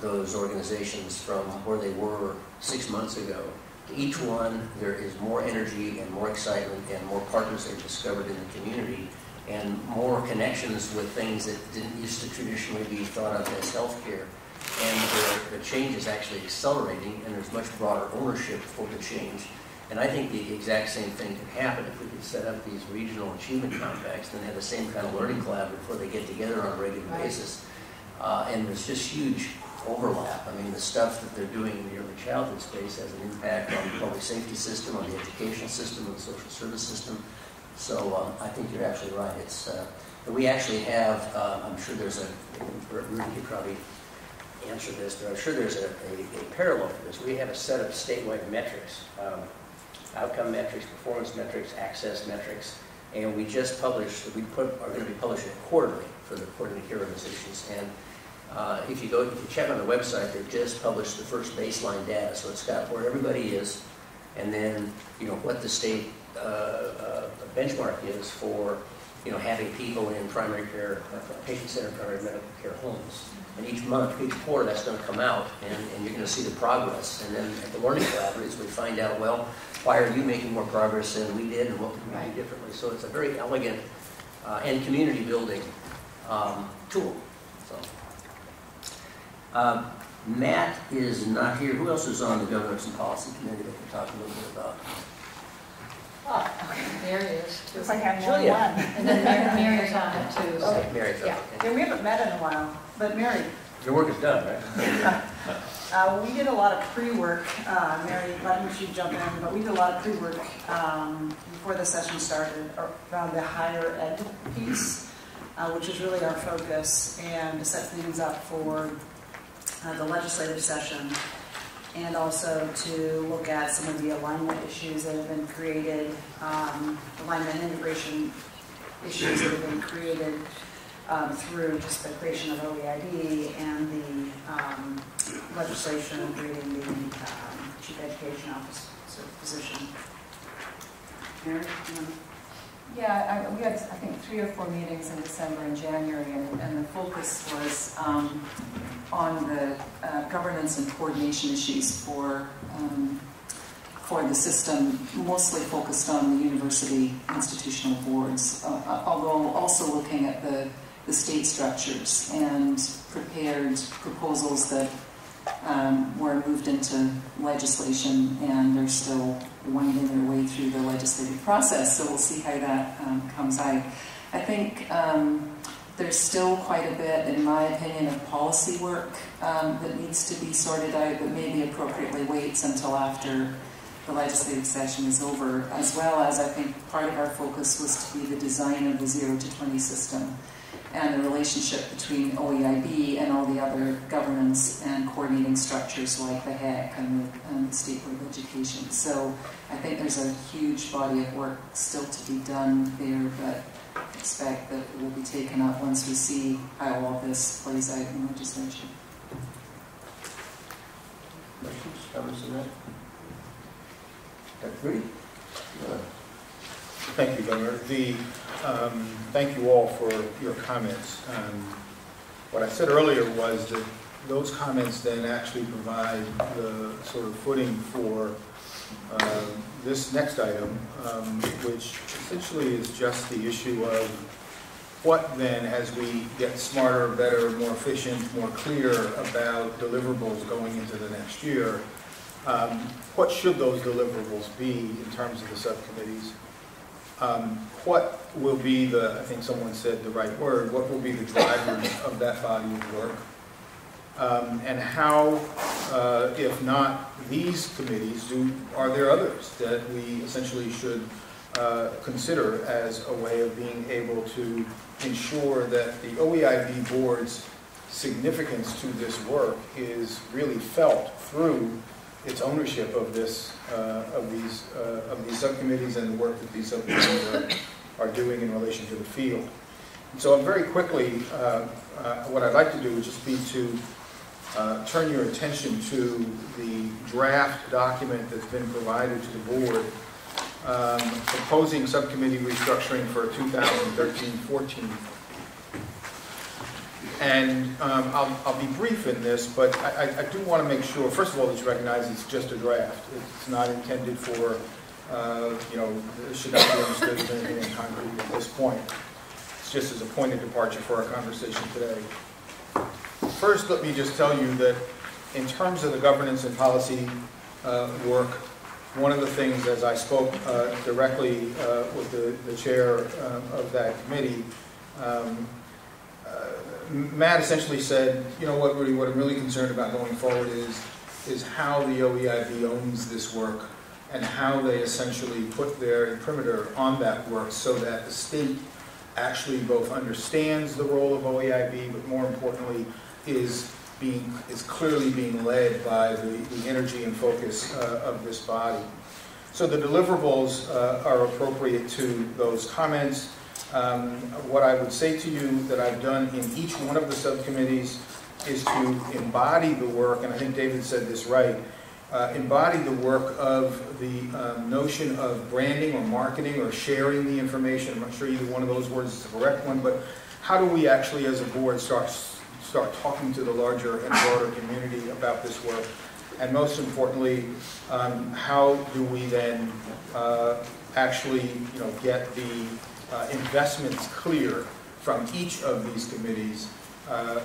those organizations from where they were 6 months ago. To each one, there is more energy and more excitement and more partners they've discovered in the community and more connections with things that didn't used to traditionally be thought of as healthcare. And the change is actually accelerating, and there's much broader ownership for the change. And I think the exact same thing could happen if we could set up these regional achievement compacts and have the same kind of learning collaborative where they get together on a regular basis. And there's just huge overlap. I mean, the stuff that they're doing in the early childhood space has an impact on the public safety system, on the educational system, on the social service system. So I think you're absolutely right. It's we actually have, I'm sure there's Rudy could probably answer this, but I'm sure there's a parallel for this. We have a set of statewide metrics, outcome metrics, performance metrics, access metrics, and we just published, are going to be publishing it quarterly for the coordinating care organizations. And if you check on the website, they've just published the first baseline data, so it's got where everybody is, and then what the state benchmark is for having people in primary care, patient-centered primary medical care homes. And each month, each quarter, that's going to come out, and you're going to see the progress. And then at the learning collaboratives, we find out, well, why are you making more progress than we did, and what can we do differently? So it's a very elegant and community-building tool. So, Matt is not here. Who else is on the Governance and Policy Committee that we talk a little bit about? Oh, Mary is too. It's like having Julia. one. And then Mary's on it too. So. Okay, Mary's on it. Yeah, we haven't met in a while, but Mary. Your work is done, right? We did a lot of pre-work. Mary, let me should jump in, but we did a lot of pre-work before the session started around the higher ed piece. which is really our focus, and to set things up for the legislative session, and also to look at some of the alignment issues that have been created, alignment and integration issues that have been created through just the creation of OEID and the legislation of creating the Chief Education Officer position. Mary, you want to? Yeah, we had, I think, 3 or 4 meetings in December and January, and the focus was on the governance and coordination issues for the system, mostly focused on the university institutional boards, although also looking at the state structures, and prepared proposals that were moved into legislation and are still winding their way through the legislative process. So we'll see how that comes out. I think there's still quite a bit, in my opinion, of policy work that needs to be sorted out, but maybe appropriately waits until after the legislative session is over, as well as I think part of our focus was to be the design of the 0 to 20 system and the relationship between OEIB and all the other governance and coordinating structures like the HEC and the State Board of Education. So I think there's a huge body of work still to be done there, but I expect that it will be taken up once we see how all this plays out in legislation. Questions, comments on that? Dr. Rudy? Thank you, Governor. Thank you all for your comments. What I said earlier was that those comments then actually provide the sort of footing for this next item, which essentially is just the issue of what then, as we get smarter, better, more efficient, more clear about deliverables going into the next year, what should those deliverables be in terms of the subcommittees? What will be the, I think someone said the right word, what will be the drivers of that body of work? And how, if not these committees, are there others that we essentially should consider as a way of being able to ensure that the OEIB board's significance to this work is really felt through its ownership of this, of these subcommittees and the work that these subcommittees are doing in relation to the field. And so very quickly, what I'd like to do would just be to turn your attention to the draft document that's been provided to the board, proposing subcommittee restructuring for 2013-14. And I'll be brief in this, but I do want to make sure, first of all, that you recognize it's just a draft. It's not intended for, it should not be understood as anything in concrete at this point. It's just as a point of departure for our conversation today. First, let me just tell you that in terms of the governance and policy work, one of the things, as I spoke directly with the chair of that committee, Matt essentially said, you know what, Rudy, what I'm really concerned about going forward is how the OEIB owns this work and how they essentially put their imprimatur on that work so that the state actually both understands the role of OEIB, but more importantly is clearly being led by the energy and focus of this body. So the deliverables are appropriate to those comments. What I would say to you that I've done in each one of the subcommittees is to embody the work, and I think David said this right, embody the work of the notion of branding or marketing or sharing the information. I'm not sure either one of those words is the correct one, but how do we actually as a board start talking to the larger and broader community about this work? And most importantly, how do we then actually get the investments clear from each of these committees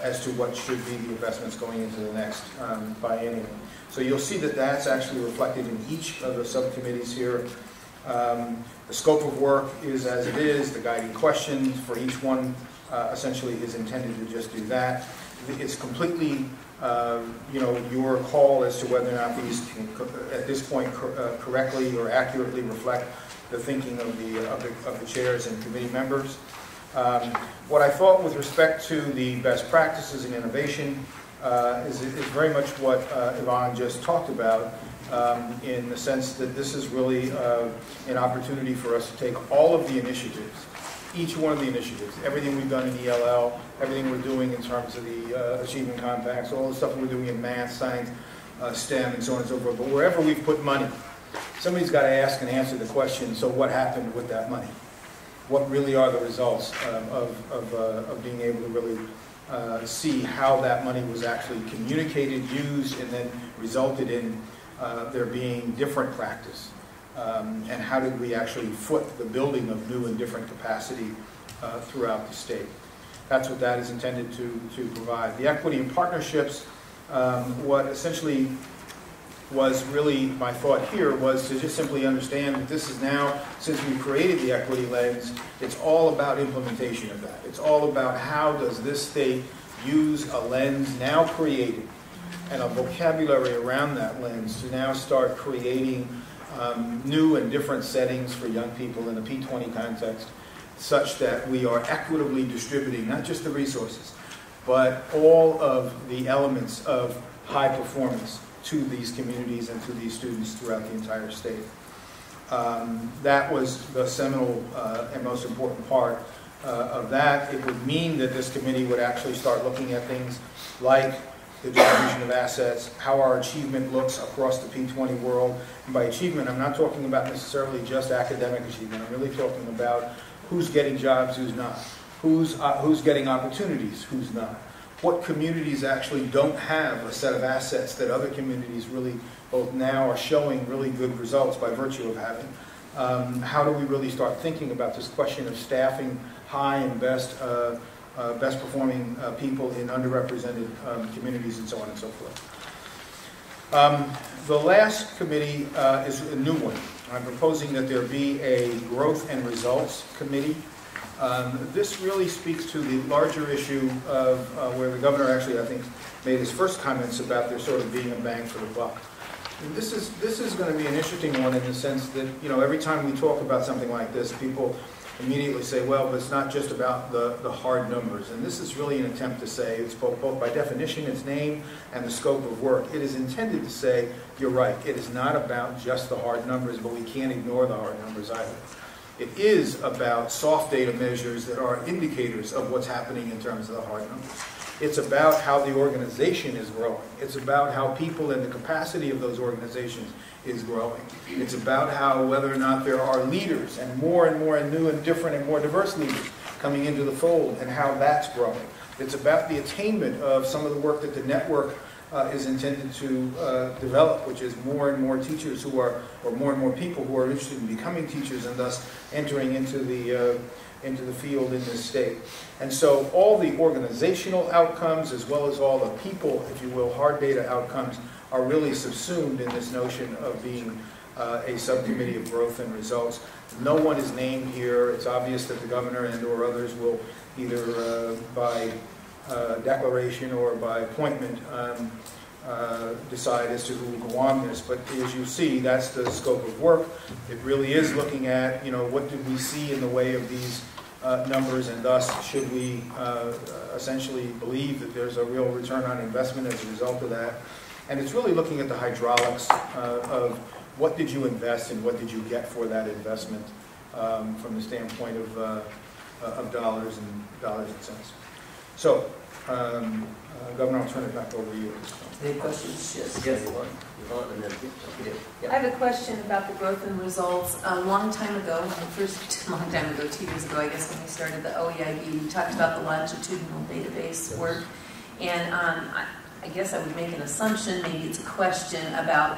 as to what should be the investments going into the next biennium. So you'll see that that's actually reflected in each of the subcommittees here. The scope of work is as it is. The guiding questions for each one essentially is intended to just do that. It's completely your call as to whether or not these can, at this point, correctly or accurately reflect the thinking of the chairs and committee members. What I thought with respect to the best practices and innovation is very much what Yvonne just talked about, in the sense that this is really an opportunity for us to take all of the initiatives, each one of the initiatives, everything we've done in ELL, everything we're doing in terms of the achievement compacts, all the stuff we're doing in math, science, STEM, and so on and so forth. But wherever we've put money, somebody's got to ask and answer the question, so what happened with that money? What really are the results of being able to really see how that money was actually communicated, used, and then resulted in there being different practice? And how did we actually foot the building of new and different capacity throughout the state? That's what that is intended to provide. The equity and partnerships, what essentially was really my thought here was to just simply understand that this is now, since we created the equity lens, it's all about implementation of that. It's all about how does this state use a lens now created and a vocabulary around that lens to now start creating new and different settings for young people in a P20 context, such that we are equitably distributing not just the resources, but all of the elements of high performance to these communities and to these students throughout the entire state. That was the seminal and most important part of that. It would mean that this committee would actually start looking at things like the distribution of assets, how our achievement looks across the P20 world. And by achievement, I'm not talking about necessarily just academic achievement. I'm really talking about who's getting jobs, who's not, who's getting opportunities, who's not. What communities actually don't have a set of assets that other communities really both now are showing really good results by virtue of having. How do we really start thinking about this question of staffing high and best performing people in underrepresented communities and so on and so forth. The last committee is a new one. I'm proposing that there be a growth and results committee. This really speaks to the larger issue of where the governor actually, I think, made his first comments about there sort of being a bang for the buck. And this is going to be an interesting one in the sense that, you know, every time we talk about something like this, people immediately say, well, but it's not just about the hard numbers. And this is really an attempt to say, it's both by definition, its name, and the scope of work. It is intended to say, you're right, it is not about just the hard numbers, but we can't ignore the hard numbers either. It is about soft data measures that are indicators of what's happening in terms of the hard numbers. It's about how the organization is growing. It's about how people and the capacity of those organizations is growing. It's about how whether or not there are leaders and more new and different and more diverse leaders coming into the fold and how that's growing. It's about the attainment of some of the work that the network is intended to develop, which is more and more teachers who are, or more and more people who are interested in becoming teachers and thus entering into the field in this state. And so all the organizational outcomes as well as all the people, if you will, hard data outcomes are really subsumed in this notion of being a subcommittee of growth and results. No one is named here. It's obvious that the governor and or others will either by declaration or by appointment decide as to who will go on this. But as you see, that's the scope of work. It really is looking at, you know, what did we see in the way of these numbers, and thus should we essentially believe that there's a real return on investment as a result of that. And it's really looking at the hydraulics of what did you invest and what did you get for that investment from the standpoint of dollars and cents. So, Governor, I'll turn it back over to you. Any questions? Yes, Yvonne, and then I have a question about the growth and results. A long time ago, a long time ago, 2 years ago, I guess, when we started the OEIB, we talked about the longitudinal database work. And I guess I would make an assumption, maybe it's a question about,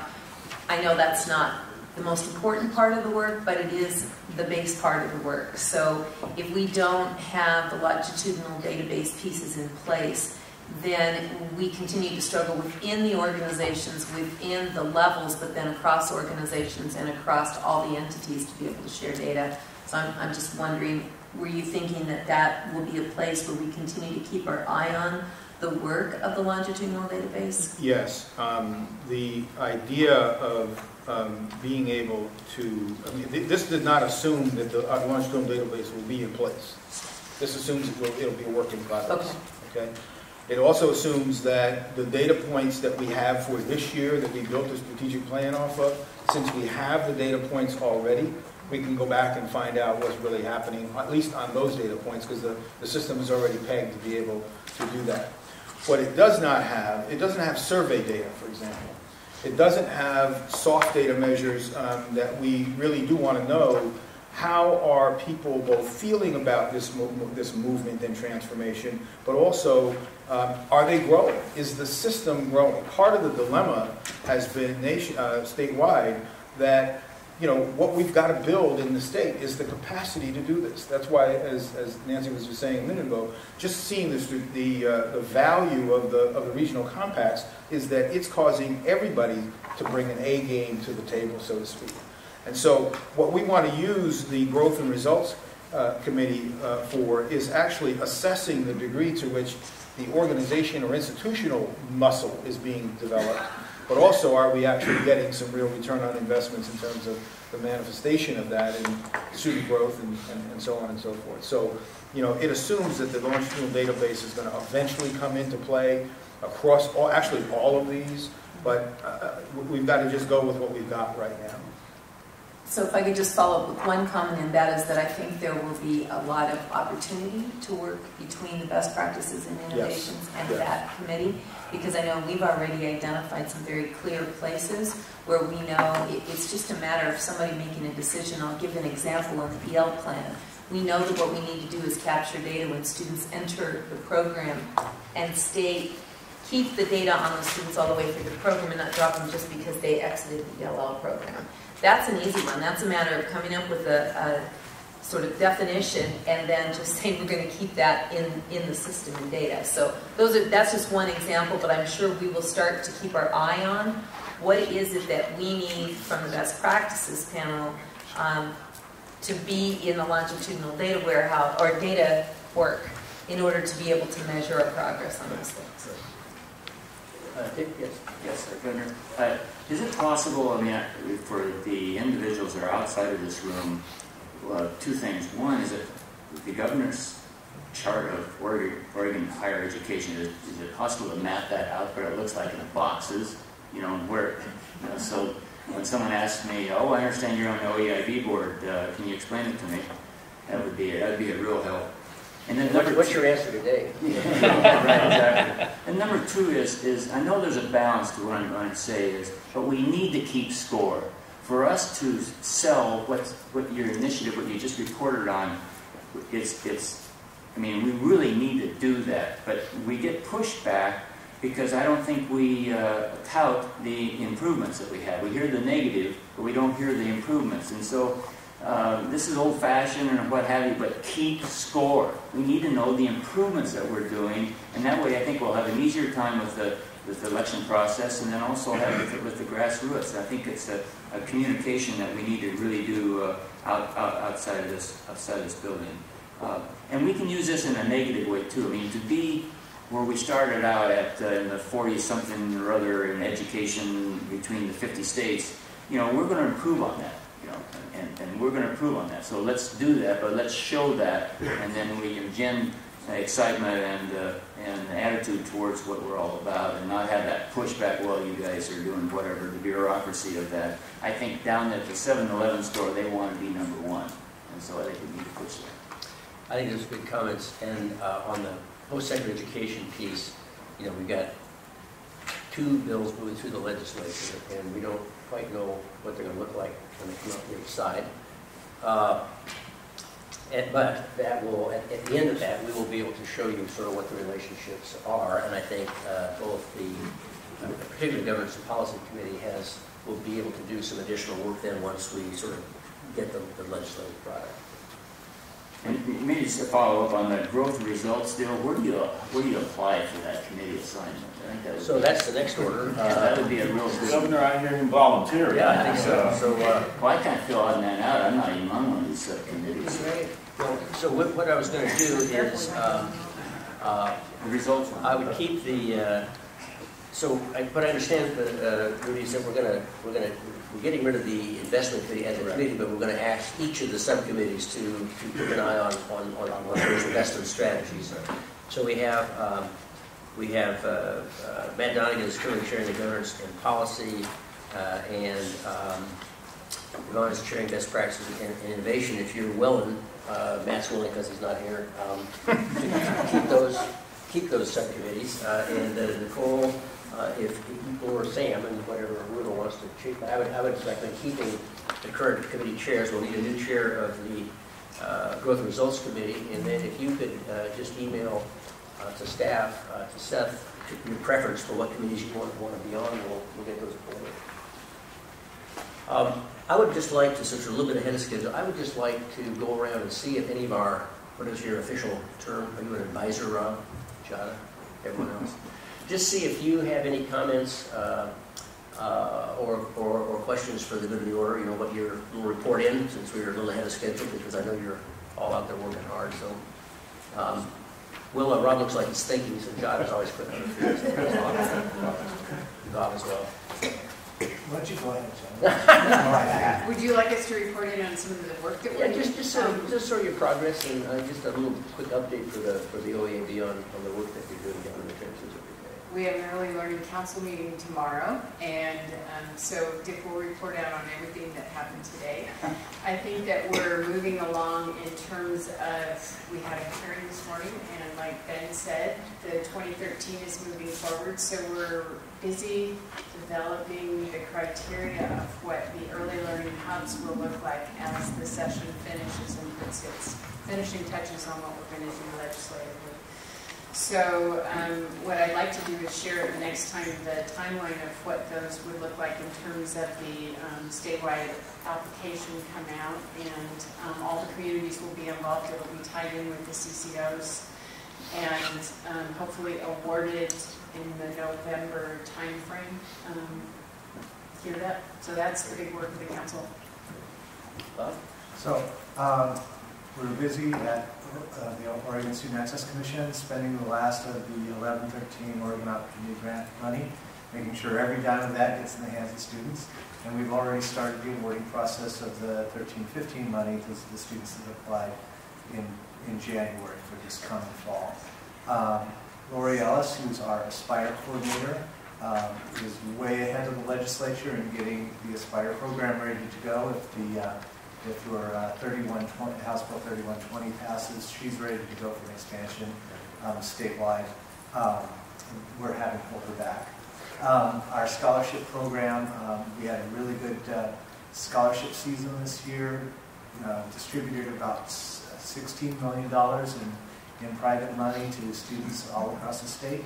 I know that's not the most important part of the work, but it is the base part of the work. So if we don't have the longitudinal database pieces in place, then we continue to struggle within the organizations, within the levels, but then across organizations and across all the entities to be able to share data. So I'm just wondering, were you thinking that that will be a place where we continue to keep our eye on the work of the longitudinal database? Yes. The idea of being able to, I mean, this did not assume that the longitudinal database will be in place. This assumes it'll be a work in progress. Okay. It also assumes that the data points that we have for this year that we built the strategic plan off of, since we have the data points already, we can go back and find out what's really happening, at least on those data points, because the system is already pegged to be able to do that. What it does not have, it doesn't have survey data, for example. It doesn't have soft data measures that we really do want to know. How are people both feeling about this movement and transformation, but also are they growing? Is the system growing? Part of the dilemma has been statewide that what we've got to build in the state is the capacity to do this. That's why, as Nancy was just saying a minute ago, just seeing the value of the regional compacts is that it's causing everybody to bring an A game to the table, so to speak. And so what we want to use the Growth and Results Committee for is actually assessing the degree to which the organization or institutional muscle is being developed, but also are we actually getting some real return on investments in terms of the manifestation of that in student growth and so on and so forth. So, it assumes that the longitudinal database is going to eventually come into play across all of these, but we've got to just go with what we've got right now. So if I could just follow up with one comment, and that is that I think there will be a lot of opportunity to work between the best practices and innovations and that committee, because I know we've already identified some very clear places where we know it's just a matter of somebody making a decision. I'll give an example on the EL plan. We know that what we need to do is capture data when students enter the program and keep the data on those students all the way through the program and not drop them just because they exited the ELL program. That's an easy one. That's a matter of coming up with a sort of definition and then just saying we're going to keep that in the system and data. So that's just one example, but I'm sure we will start to keep our eye on what is it that we need from the best practices panel to be in the longitudinal data warehouse or data work in order to be able to measure our progress on those things. Yes, Governor. Is it possible, for the individuals that are outside of this room, two things. One is that the governor's chart of Oregon higher education, is it possible to map that out where it looks like in the boxes, so when someone asks me, I understand you're on the OEIB board, can you explain it to me? That'd be a real help. And then what's your answer today? Right, exactly. And number two is I know there's a balance to what I'm going to say but we need to keep score. For us to sell what your initiative, what you just reported on, we really need to do that. But we get pushed back because I don't think we tout the improvements that we have. We hear the negative, but we don't hear the improvements. And so this is old-fashioned and what have you, but keep score. We need to know the improvements that we're doing, and that way I think we'll have an easier time with the election process, and then also have with the grassroots. I think it's a communication that we need to really do outside of this building, and we can use this in a negative way too. To be where we started out at in the 40-something or other in education between the 50 states, we're going to improve on that. And we're going to improve on that. So let's do that, but let's show that, and then we engender excitement and attitude towards what we're all about, and not have that pushback, well, you guys are doing whatever, the bureaucracy of that. I think down at the 7-Eleven store, they want to be number one, and so I think we need to push that. I think there's good comments, and on the post-secondary education piece, we've got two bills moving through the legislature, and we don't quite know what they're going to look like when they come out the other side. But that will, at the end of that, we will be able to show you sort of what the relationships are, and I think both the particular Governance and Policy Committee will be able to do some additional work then once we sort of get the legislative product. And maybe just to follow up on that growth results deal, where do you apply for that committee assignment? I think that would that's the next order. That would be a real good. Governor, I hear him volunteer. Yeah, I think so. Well, I can't fill out that out. I'm not even on one of these subcommittees. Well, so what I was going to do is the results. I would keep the But I understand that Rudy said we're getting rid of the investment committee as a committee, but we're going to ask each of the subcommittees to keep an eye on those investment strategies. So we have Matt Donegan is currently chairing the governance and policy, and Yvonne is chairing best practices and innovation. If you're willing, Matt's willing because he's not here, to keep those subcommittees, and Nicole, or Sam, and whatever Rudy wants to chief. I would recommend keeping the current committee chairs. We'll need a new chair of the Growth and Results Committee, and then if you could just email to staff, to Seth, your preference for what committees you want to be on, we'll get those forward. I would just like to, since we're a little bit ahead of schedule, I would just like to go around and see if any of our, what is your official term? Are you an advisor, Rob? Jada? Everyone else? Just see if you have any comments or questions for the good of the order. You know, what your little report in, since we were a little ahead of schedule, because I know you're all out there working hard. So, Rob looks like he's thinking, so Jada's always quick on the feet. Bob as well. Why don't you go ahead, John? Would you like us to report in on some of the work that we're doing? Just sort of your progress and just a little quick update for the OEAB on the work that you're doing down in the trenches every day. We have an early learning council meeting tomorrow, and so Dick will report out on everything that happened today. I think that we're moving along in terms of, we had a hearing this morning, and like Ben said, the 2013 is moving forward, so we're busy developing the criteria of what the early learning hubs will look like as the session finishes and puts its finishing touches on what we're going to do legislatively. So what I'd like to do is share at the next time the timeline of what those would look like in terms of the statewide application come out, and all the communities will be involved. It will be tied in with the CCOs and hopefully awarded in the November timeframe. Hear that? So that's the big work of the council. So we're busy at the Oregon Student Access Commission, spending the last of the 11-13 Oregon Opportunity Grant money, making sure every dime of that gets in the hands of students. And we've already started the awarding process of the 13-15 money to the students that applied in January for this coming fall. Lori Ellis, who's our Aspire coordinator, is way ahead of the legislature in getting the Aspire program ready to go. If your House Bill 3120 passes, she's ready to go for an expansion statewide. We're having to hold her back. Our scholarship program, we had a really good scholarship season this year. Distributed about $16 million in private money to students all across the state.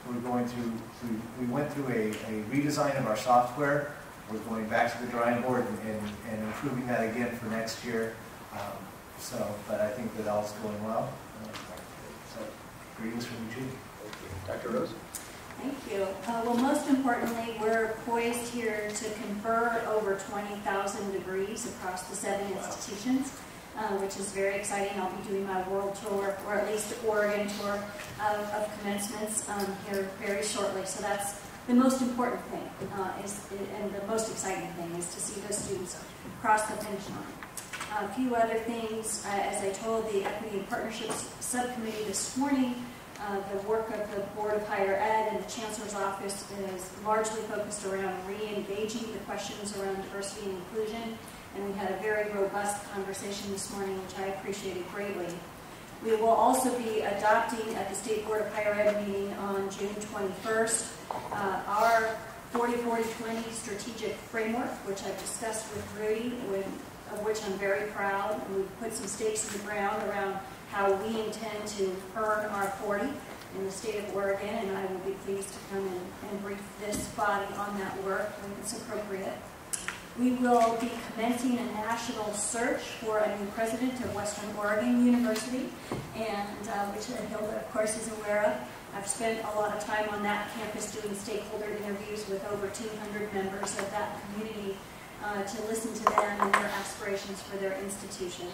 We went through a redesign of our software. We're going back to the drawing board and improving that again for next year. But I think that all's going well. So, greetings from Eugene. Dr. Rose? Thank you. Well, most importantly, we're poised here to confer over 20,000 degrees across the 7 institutions, which is very exciting. I'll be doing my world tour, or at least the Oregon tour of commencements here very shortly. So that's the most important thing, and the most exciting thing is to see those students cross the finish line. A few other things, as I told the Equity and Partnerships Subcommittee this morning, the work of the Board of Higher Ed and the Chancellor's Office is largely focused around re-engaging the questions around diversity and inclusion, and we had a very robust conversation this morning, which I appreciated greatly. We will also be adopting at the State Board of Higher Ed meeting on June 21st our 40-40-20 strategic framework, which I've discussed with Rudy, of which I'm very proud. And we've put some stakes in the ground around how we intend to earn our 40 in the state of Oregon, and I will be pleased to come in and brief this body on that work when it's appropriate. We will be commencing a national search for a new president of Western Oregon University, and which Hilda, of course, is aware of. I've spent a lot of time on that campus doing stakeholder interviews with over 200 members of that community to listen to them and their aspirations for their institution.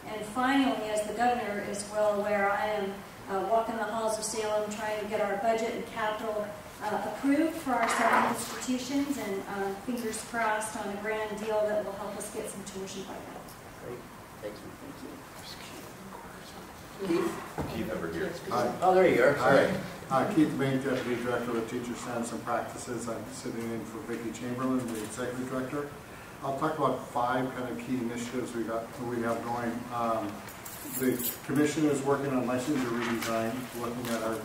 And finally, as the governor is well aware, I am walking the halls of Salem, trying to get our budget and capital approved for our 7 institutions, and fingers crossed on a grand deal that will help us get some tuition by now. Great, thank you. Keith over here. Hi. Oh, there you are. Hi, Keith Main, Deputy Director of Teacher Standards and Practices. I'm sitting in for Vicki Chamberlain, the Executive Director. I'll talk about 5 kind of key initiatives we have going. The Commission is working on licensure redesign, looking at our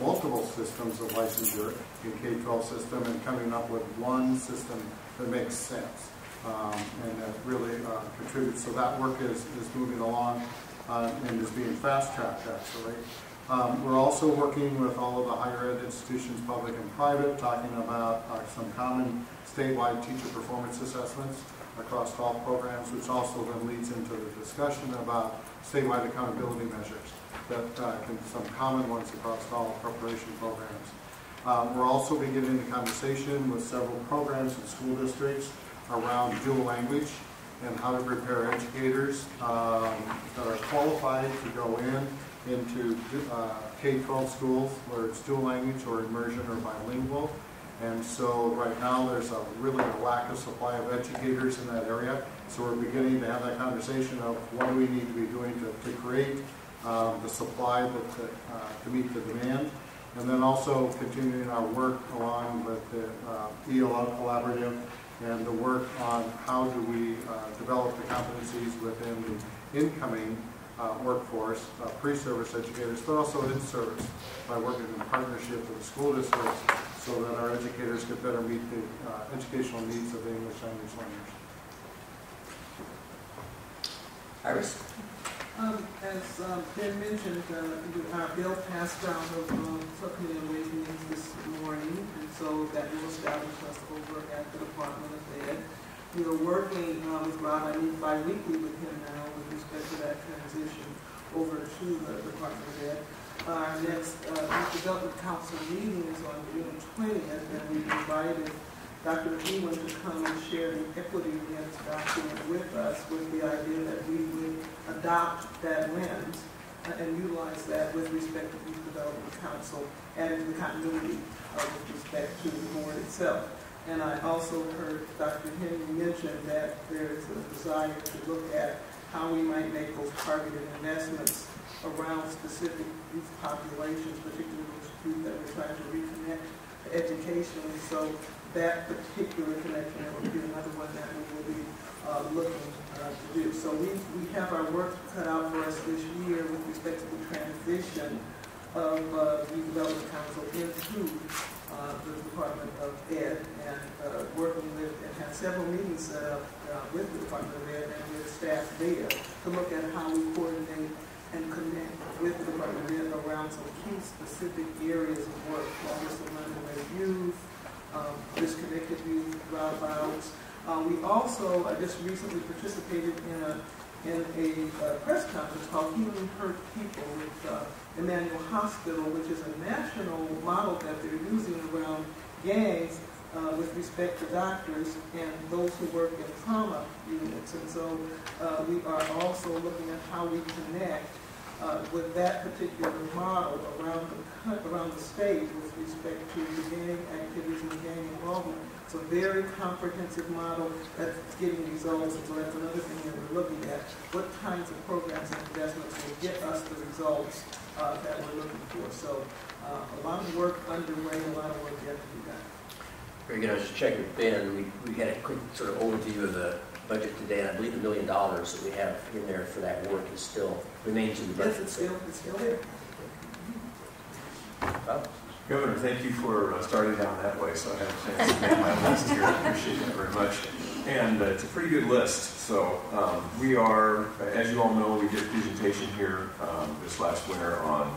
multiple systems of licensure in K-12 system and coming up with one system that makes sense and that really contributes. So that work is moving along and is being fast-tracked, actually. We're also working with all of the higher ed institutions, public and private, talking about some common statewide teacher performance assessments across all programs, which also then leads into the discussion about statewide accountability measures, some common ones across all preparation programs. We're also beginning the conversation with several programs and school districts around dual language and how to prepare educators that are qualified to go into K-12 schools where it's dual language or immersion or bilingual. And so right now there's really a lack of supply of educators in that area. So we're beginning to have that conversation of what do we need to be doing to create the supply to meet the demand. And then also continuing our work along with the ELL Collaborative and the work on how do we develop the competencies within the incoming workforce, pre-service educators, but also in service by working in partnership with the school districts so that our educators could better meet the educational needs of the English language learners. Iris? As Ben mentioned, our bill passed out of subcommittee on Ways and Means this morning, and so that will establish us over at the Department of Ed. We are working with Rob. I meet bi-weekly with him now with respect to that transition over to the Department of Ed. Our next Youth Development Council meeting is on June 20th, and we've invited Dr. McEwen to come and share the equity lens document with us with the idea that we would adopt that lens and utilize that with respect to Youth Development Council and in the continuity with respect to the board itself. And I also heard Dr. Henry mention that there is a desire to look at how we might make those targeted investments around specific youth populations, particularly those youth that we're trying to reconnect educationally. So that particular connection will be another one that we will be looking to do. So we have our work cut out for us this year with respect to the transition of the Youth Development Council into the Department of Ed, and working with and have several meetings set up with the Department of Ed and with staff there to look at how we coordinate and connect with the Department of Ed around some key specific areas of work, like some runaway youth, disconnected youth, dropouts. We also just recently participated in a press conference called Healing Hurt People with Emmanuel Hospital, which is a national model that they're using around gangs with respect to doctors and those who work in trauma units. And so we are also looking at how we connect with that particular model around the state with respect to the gang activities and gang involvement. It's a very comprehensive model that's getting results, and so that's another thing that we're looking at. What kinds of programs and investments will get us the results that we're looking for? So a lot of work underway, a lot of work yet to be done. Very good. I was just checking with Ben. We had a quick sort of overview of the budget today, and I believe $1 million that we have in there for that work is still remains in the budget. Yes, it's still there. Wow. Governor, thank you for starting down that way, so I had a chance to make my list here. I appreciate that very much. And it's a pretty good list. So we are, as you all know, we did a presentation here this last winter on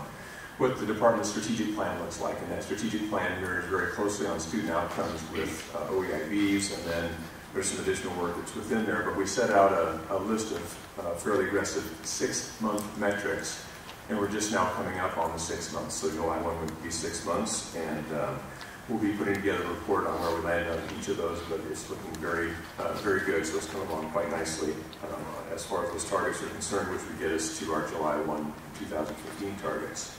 what the department's strategic plan looks like. And that strategic plan mirrors very closely on student outcomes with OEIBs, and then there's some additional work that's within there. But we set out a list of fairly aggressive 6-month metrics. And we're just now coming up on the 6 months. So July 1 would be 6 months, and we'll be putting together a report on where we land on each of those, but it's looking very, very good. So it's coming along quite nicely as far as those targets are concerned, which would get us to our July 1, 2015 targets.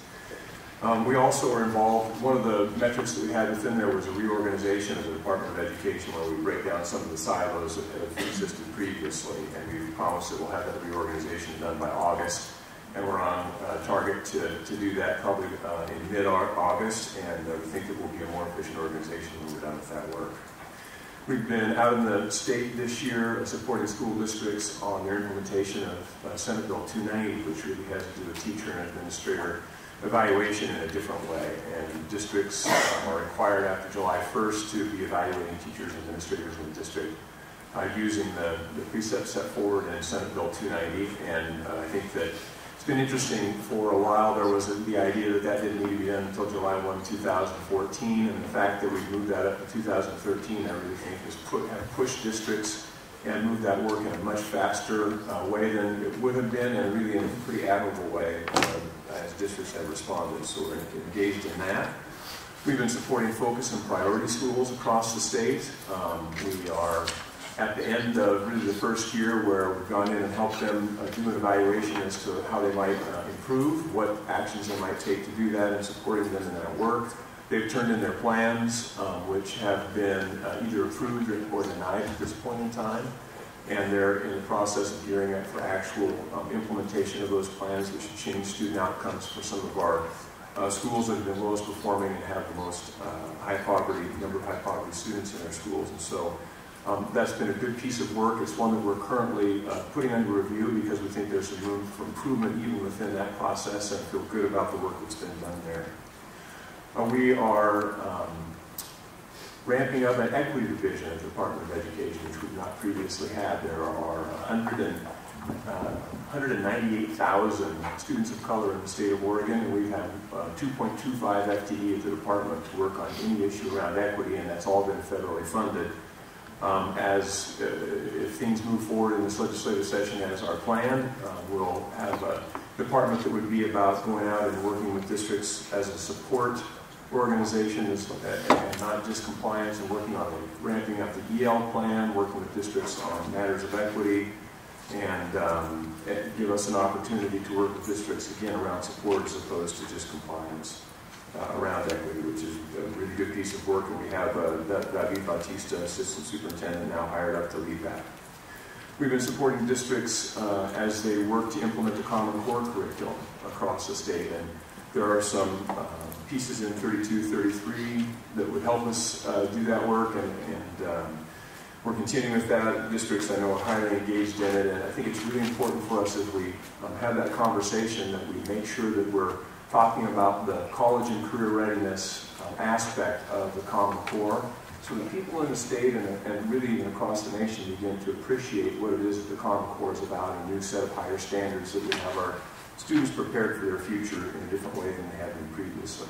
We also are involved, one of the metrics that we had within there was a reorganization of the Department of Education where we break down some of the silos that have existed previously, and we promised that we'll have that reorganization done by August. And we're on target to do that probably in mid-August, and we think that we'll be a more efficient organization when we're done with that work. We've been out in the state this year supporting school districts on their implementation of Senate Bill 290, which really has to do with teacher and administrator evaluation in a different way. And districts are required after July 1st to be evaluating teachers and administrators in the district using the precepts set forward in Senate Bill 290. And I think that it's been interesting. For a while there was the idea that that didn't need to be done until July 1, 2014, and the fact that we moved that up to 2013, I really think has pushed districts and moved that work in a much faster way than it would have been, and really in a pretty admirable way as districts have responded. So we're engaged in that. We've been supporting focus and priority schools across the state. We are at the end of really the first year where we've gone in and helped them do an evaluation as to how they might improve, what actions they might take to do that, and supporting them in that work. They've turned in their plans, which have been either approved or denied at this point in time, and they're in the process of gearing up for actual implementation of those plans, which should change student outcomes for some of our schools that have been lowest performing and have the most number of high poverty students in their schools. And so that's been a good piece of work. It's one that we're currently putting under review because we think there's some room for improvement even within that process, and feel good about the work that's been done there. We are ramping up an equity division at the Department of Education, which we've not previously had. There are 198,000 students of color in the state of Oregon, and we have 2.25 FTE at the department to work on any issue around equity, and that's all been federally funded. If things move forward in this legislative session as our plan, we'll have a department that would be about going out and working with districts as a support organization and not just compliance, and working on ramping up the EL plan, working with districts on matters of equity, and give us an opportunity to work with districts again around support as opposed to just compliance around equity, which is a really good piece of work, and we have David Bautista, assistant superintendent, now hired up to lead that. We've been supporting districts as they work to implement the Common Core curriculum across the state, and there are some pieces in 32-33 that would help us do that work, and we're continuing with that. Districts I know are highly engaged in it, and I think it's really important for us as we have that conversation that we make sure that we're talking about the college and career readiness aspect of the Common Core, so that people in the state and really even across the nation begin to appreciate what it is that the Common Core is about, and a new set of higher standards that we have our students prepared for their future in a different way than they had been previously.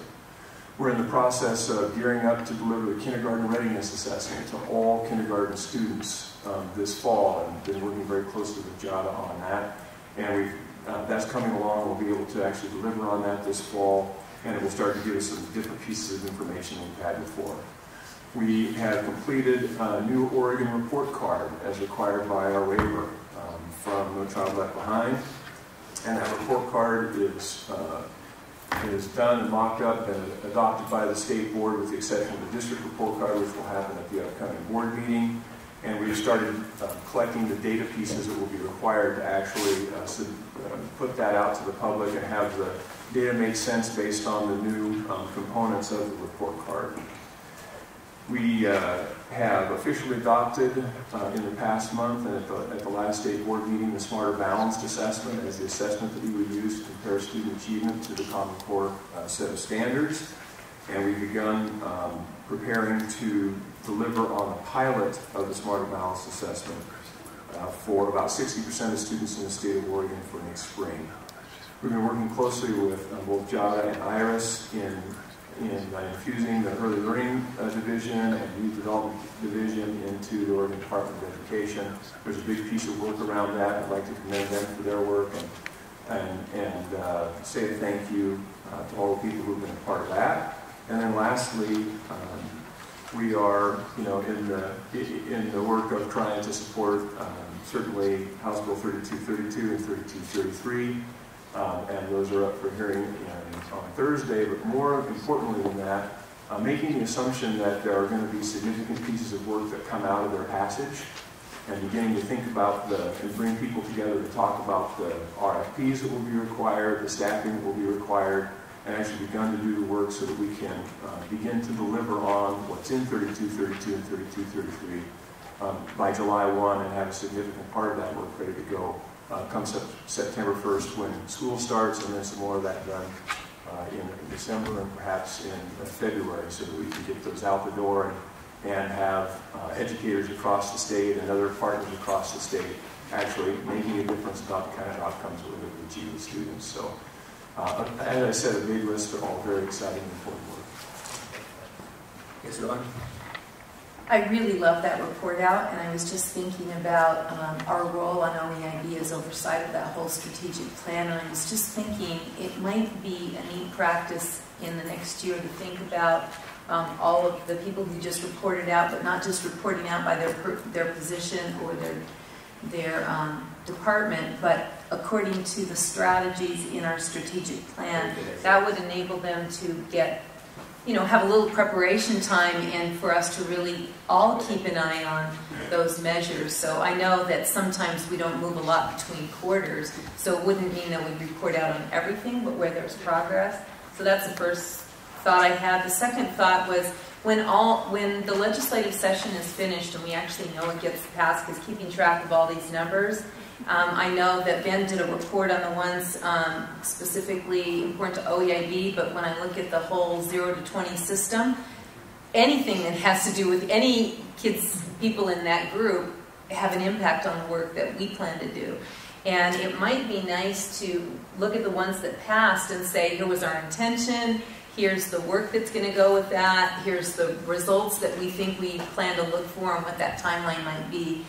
We're in the process of gearing up to deliver the kindergarten readiness assessment to all kindergarten students this fall, and been working very closely with JADA on that. And that's coming along. We'll be able to actually deliver on that this fall, and it will start to give us some different pieces of information than we've had before. We have completed a new Oregon report card as required by our waiver from No Child Left Behind. And that report card is done and mocked up and adopted by the state board, with the exception of the district report card, which will happen at the upcoming board meeting. And we've started collecting the data pieces that will be required to actually put that out to the public and have the data make sense based on the new components of the report card. We have officially adopted in the past month and at the last state board meeting the Smarter Balanced Assessment as the assessment that we would use to compare student achievement to the Common Core set of standards. And we've begun preparing to deliver on a pilot of the Smarter Balanced Assessment for about 60% of students in the state of Oregon for next spring. We've been working closely with both JADA and IRIS in infusing the Early Learning Division and Youth Development Division into the Oregon Department of Education. There's a big piece of work around that. I'd like to commend them for their work and say thank you to all the people who've been a part of that. And then lastly, we are in the work of trying to support certainly House Bill 3232 and 3233. and those are up for hearing on Thursday. But more importantly than that, making the assumption that there are going to be significant pieces of work that come out of their passage, and beginning to think about and bring people together to talk about the RFPs that will be required, the staffing that will be required, and actually begun to do the work so that we can begin to deliver on what's in 3232 and 3233 by July 1 and have a significant part of that work ready to go come September 1st when school starts, and then some more of that done in December and perhaps in February, so that we can get those out the door and have educators across the state and other partners across the state actually making a difference about the kind of outcomes we're going to achieve with students. So, as I said, a big list, but all very exciting and important work. Yes, Ron? I really love that report out, and I was just thinking about our role on OEIB as oversight of that whole strategic plan, and I was just thinking it might be a neat practice in the next year to think about all of the people who just reported out, but not just reporting out by their position or their department, but according to the strategies in our strategic plan. That would enable them to get, have a little preparation time and for us to really all keep an eye on those measures. So I know that sometimes we don't move a lot between quarters, so it wouldn't mean that we report out on everything, but where there's progress. So that's the first thought I had. The second thought was when the legislative session is finished and we actually know it gets passed, because keeping track of all these numbers, I know that Ben did a report on the ones specifically important to OEIB, but when I look at the whole 0 to 20 system, anything that has to do with any people in that group have an impact on the work that we plan to do. And it might be nice to look at the ones that passed and say, here was our intention, here's the work that's going to go with that, here's the results that we think we plan to look for and what that timeline might be.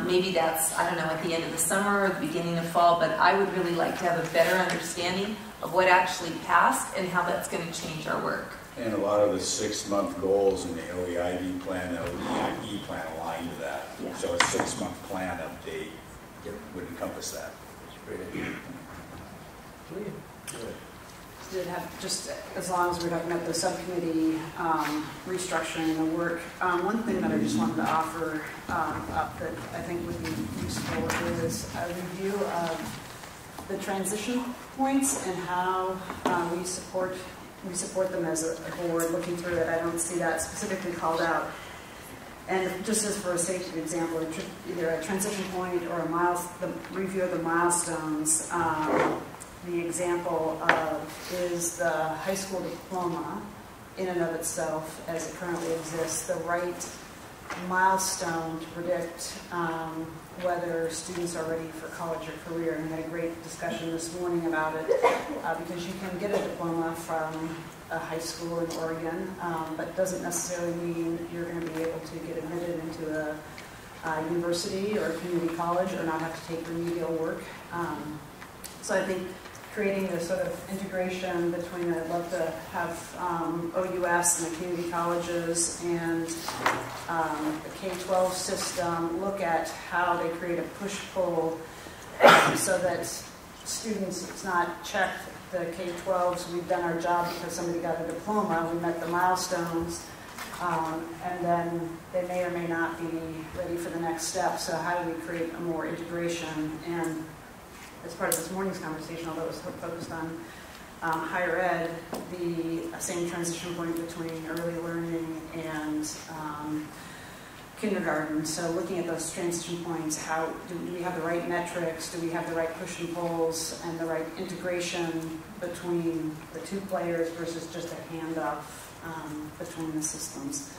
Maybe that's, I don't know, at the end of the summer or the beginning of fall, but I would really like to have a better understanding of what actually passed and how that's going to change our work. And a lot of the 6-month goals in the OEIB plan, the OEIB plan align to that. Yeah. So a 6-month plan update would encompass that. Did have just as long as we're talking about the subcommittee restructuring the work, one thing that I just wanted to offer up that I think would be useful is a review of the transition points and how we support them as a board. Looking through it, I don't see that specifically called out. And just as for a sake of example, either a transition point or the review of the milestones. The example of is the high school diploma in and of itself, as it currently exists, the right milestone to predict whether students are ready for college or career. And we had a great discussion this morning about it because you can get a diploma from a high school in Oregon, but doesn't necessarily mean you're going to be able to get admitted into a university or a community college or not have to take remedial work. So I think creating this sort of integration between, I'd love to have OUS and the community colleges and the K-12 system look at how they create a push-pull so that students, it's not checked the K-12s, we've done our job because somebody got a diploma, we met the milestones, and then they may or may not be ready for the next step. So how do we create a more integration? And as part of this morning's conversation, although it was focused on higher ed, the same transition point between early learning and kindergarten. So looking at those transition points, how do we have the right metrics? Do we have the right push and pulls and the right integration between the two players versus just a handoff between the systems?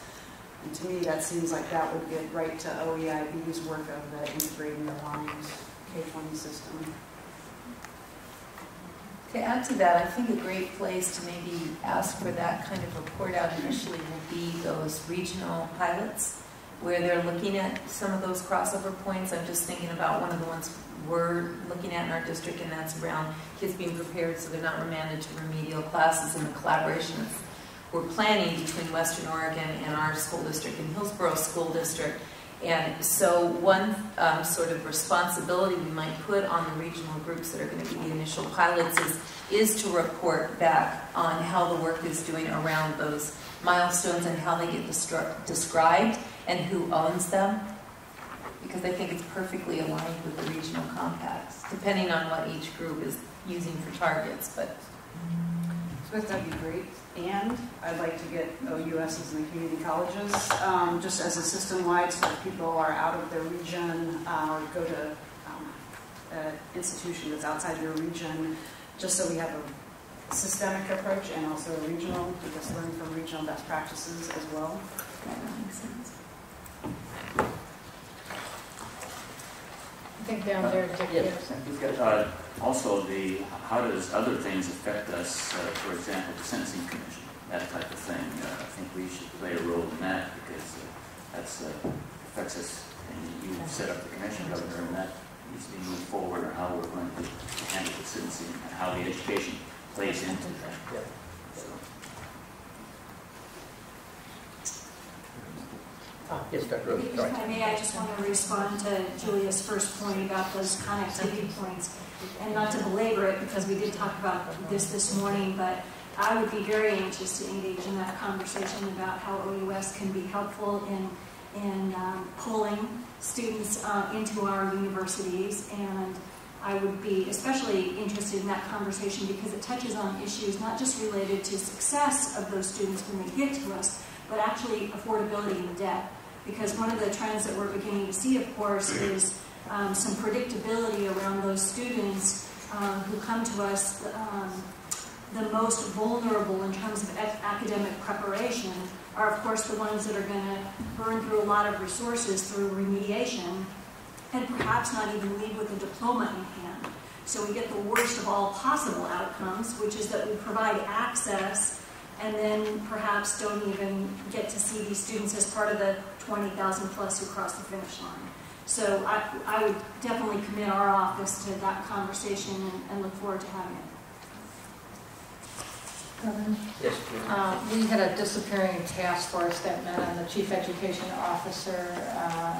And to me, that seems like that would get right to OEIB's work of the integrating the aligned K-20 system. To add to that, I think a great place to maybe ask for that kind of report out initially will be those regional pilots, where they're looking at some of those crossover points. I'm just thinking about one of the ones we're looking at in our district, and that's around kids being prepared so they're not remanded to remedial classes, and the collaboration we're planning between Western Oregon and our school district and Hillsborough School District. And so one sort of responsibility we might put on the regional groups that are going to be the initial pilots is to report back on how the work is doing around those milestones and how they get described and who owns them. Because I think it's perfectly aligned with the regional compacts, depending on what each group is using for targets. But Smith, that'd be great. And I'd like to get OUSs and the community colleges just as a system-wide, so if people are out of their region or go to an institution that's outside your region, just so we have a systemic approach and also a regional, because learning from regional best practices as well. that makes sense. I think down there, Dick, yes. Also, how does other things affect us? For example, the Sentencing Commission, that type of thing. I think we should play a role in that because that affects us. And you set up the commission, Governor, and that needs to be moved forward, or how we're going to handle the sentencing and how the education plays into that. Yep. Yes, Dr. Rose. If I may, I just want to respond to Julia's first point about those connectivity points, and not to belabor it because we did talk about this morning, but I would be very anxious to engage in that conversation about how OUS can be helpful in pulling students into our universities, and I would be especially interested in that conversation because it touches on issues not just related to success of those students when they get to us, but actually affordability and debt. Because one of the trends that we're beginning to see, of course, is some predictability around those students who come to us the most vulnerable in terms of academic preparation are, of course, the ones that are going to burn through a lot of resources through remediation and perhaps not even leave with a diploma in hand. So we get the worst of all possible outcomes, which is that we provide access and then perhaps don't even get to see these students as part of the 20,000 plus who cross the finish line. So I would definitely commit our office to that conversation and look forward to having it. Yes, we had a disappearing task force that met on the Chief Education Officer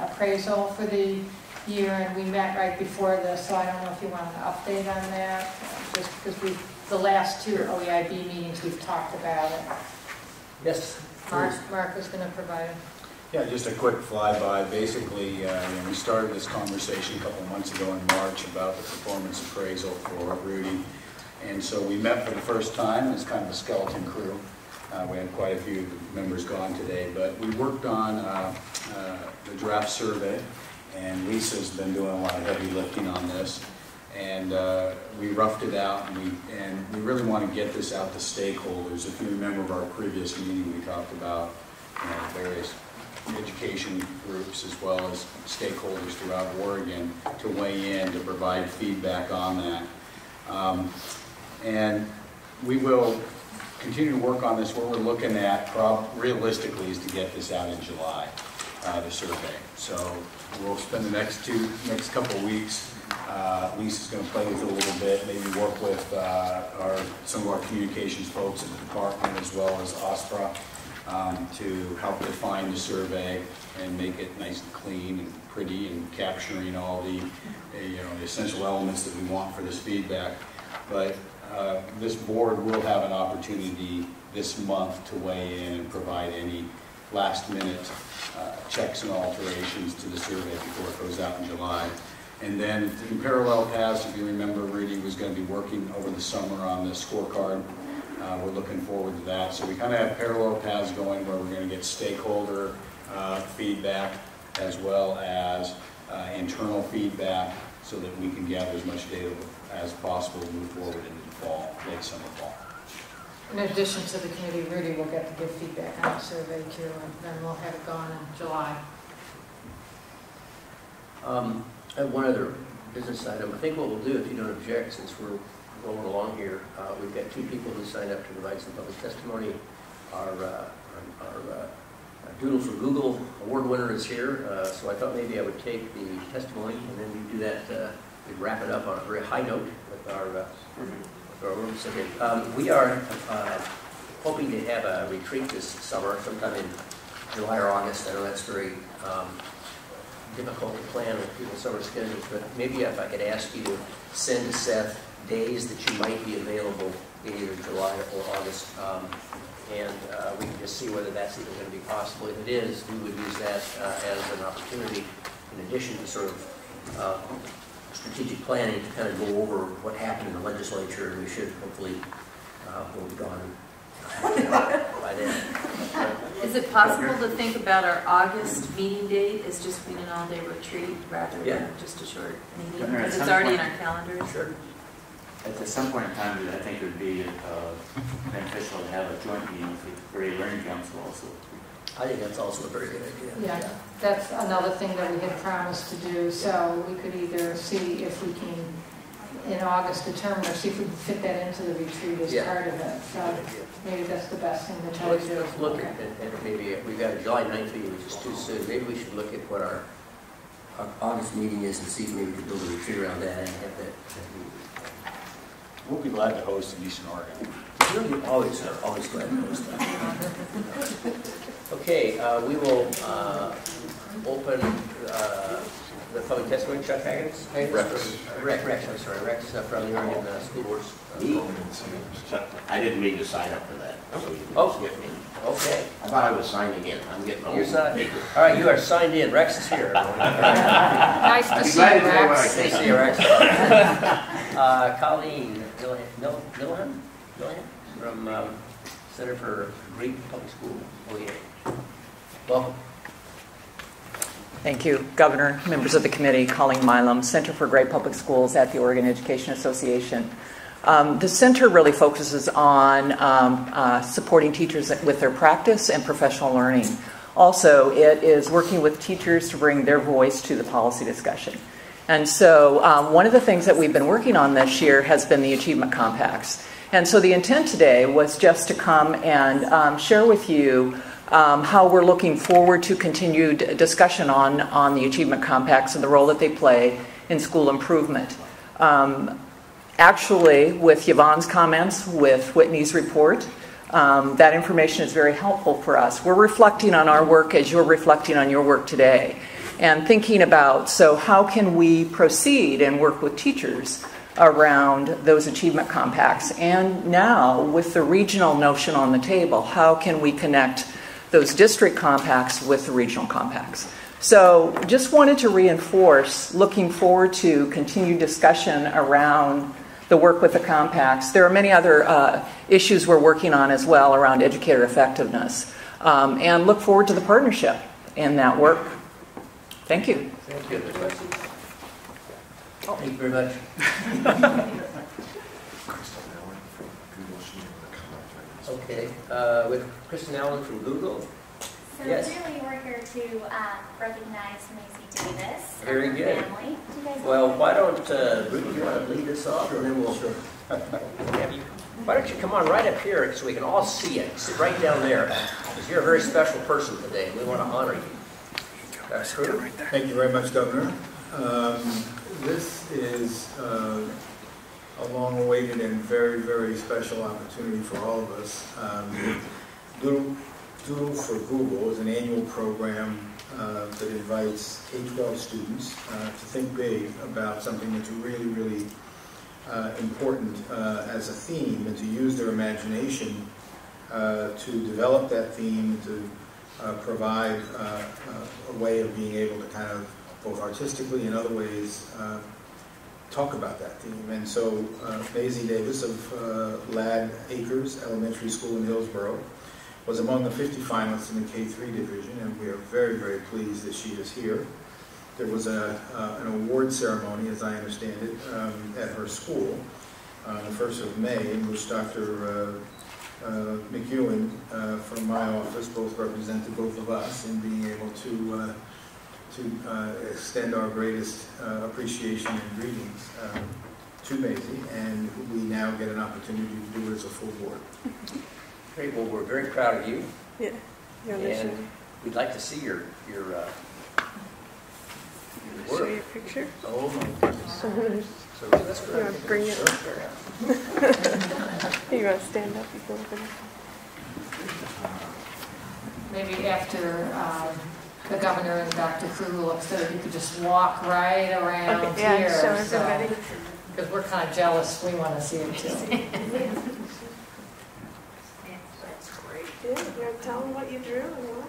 appraisal for the year, and we met right before this, so I don't know if you want an update on that, just because the last two OEIB meetings we've talked about it. Yes. Mark was going to provide it. Yeah, just a quick flyby. Basically, we started this conversation a couple months ago in March about the performance appraisal for Rudy. And so we met for the first time as kind of a skeleton crew. We had quite a few members gone today, but we worked on the draft survey, and Lisa's been doing a lot of heavy lifting on this. And we roughed it out, and we really want to get this out to stakeholders. If you remember our previous meeting, we talked about various education groups as well as stakeholders throughout Oregon to weigh in, to provide feedback on that. And we will continue to work on this. What we're looking at realistically is to get this out in July, the survey. So we'll spend the next couple of weeks. Lisa's going to play with it a little bit, maybe work with some of our communications folks in the department as well as OSPRA to help define the survey and make it nice and clean and pretty and capturing all the the essential elements that we want for this feedback. But this board will have an opportunity this month to weigh in and provide any last-minute checks and alterations to the survey before it goes out in July. And then in parallel paths, if you remember, Rudy was going to be working over the summer on the scorecard. We're looking forward to that. So we kind of have parallel paths going where we're going to get stakeholder feedback as well as internal feedback so that we can gather as much data as possible to move forward into the fall, late summer, fall. In addition to the committee, Rudy will get to give feedback on the survey too, and then we'll have it gone in July. I have one other business item. I think what we'll do, if you don't object, since we're rolling along here, we've got two people who signed up to provide some public testimony. Our Doodle for Google award winner is here, so I thought maybe I would take the testimony and then we do that. We'd wrap it up on a very high note with our room. We are hoping to have a retreat this summer, sometime in July or August. I know that's very difficult to plan with people's summer schedules, but maybe if I could ask you to send to Seth days that you might be available in either July or August, and we can just see whether that's even going to be possible. If it is, we would use that as an opportunity, in addition to sort of strategic planning, to kind of go over what happened in the legislature, and we should hopefully will be gone by then. Is it possible to think about our August meeting date as just being an all-day retreat rather than just a short meeting? Because it's already in our calendars. Sure. At some point in time, I think it would be beneficial to have a joint meeting with the Grade Learning Council also. I think that's also a very good idea. Yeah, that's another thing that we had promised to do. So we could either see if we can, in August, determine or see if we can fit that into the retreat as part of it. So maybe that's the best thing to try to do. Let's look at maybe we've got a July 9th meeting, which is too soon. Maybe we should look at what our August meeting is and see if maybe we can build a retreat around that and have that meeting. We'll be glad to host in Eastern Oregon. We're always glad to host that. Okay, we will open the public testimony. Chuck Haggins? Rex, I'm sorry. Rex from the Oregon School Boards. I didn't mean to sign up for that. So okay. I thought I was signing in. I'm getting old. You're signed. All right, you are signed in. Rex is here. Nice to see you, Rex. Nice to see you, Rex. Colleen Gillihan from Center for Great Public School, OEA. Welcome. Thank you, Governor, members of the committee. Colleen Milam, Center for Great Public Schools at the Oregon Education Association. The center really focuses on supporting teachers with their practice and professional learning. Also, it is working with teachers to bring their voice to the policy discussion. And so one of the things that we've been working on this year has been the achievement compacts. And so the intent today was just to come and share with you how we're looking forward to continued discussion on the achievement compacts and the role that they play in school improvement. Actually, with Yvonne's comments, with Whitney's report, that information is very helpful for us. We're reflecting on our work as you're reflecting on your work today, and thinking about, so how can we proceed and work with teachers around those achievement compacts? And now, with the regional notion on the table, how can we connect those district compacts with the regional compacts? So just wanted to reinforce, looking forward to continued discussion around the work with the compacts. There are many other issues we're working on as well around educator effectiveness, and look forward to the partnership in that work. Thank you. Thank you. Thank you very much. Okay, with Kristen Allen from Google. So yes. really we're here to recognize Maisie Davis Very and her good. family. Do you guys Well, want why don't, Rudy, you want to lead this off, and then we'll... Why don't you come on right up here so we can all see it. Sit right down there, because you're a very special person today, and we want to honor you. That's true. Thank you very much, Governor. This is a long-awaited and very, very special opportunity for all of us. Doodle for Google is an annual program that invites K-12 students to think big about something that's really, really important as a theme, and to use their imagination to develop that theme, to provide a way of being able to kind of both artistically and other ways talk about that theme. And so Maisie Davis of Ladd Acres Elementary School in Hillsborough was among the 50 finalists in the K-3 division, and we are very, very pleased that she is here. There was an award ceremony, as I understand it, at her school on the 1st of May, in which Dr. McEwen from my office both represented both of us in being able to extend our greatest appreciation and greetings to Maisie, and we now get an opportunity to do it as a full board. Great. Well, we're very proud of you. Yeah. And we'd like to see your Show work. you a picture? Oh my goodness. So let's go. You want to bring it over? You want to stand up before we Maybe after the governor and Dr. Crew looks so that you could just walk right around Yeah, here. show everybody. Because we're kind of jealous, we want to see it too. That's great. Good. You're going to tell them what you drew and what.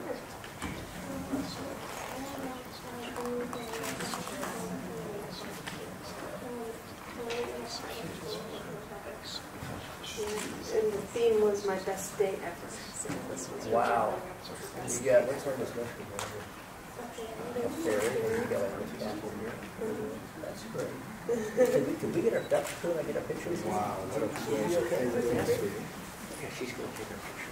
And the theme was my best day ever. So this was Wow. You got, what's on this mushroom over here? There, and you got like this apple here. That's great. Could we get our duck? Could I get a picture of you? Wow. Yeah, you okay? Yeah, she's going to take her picture.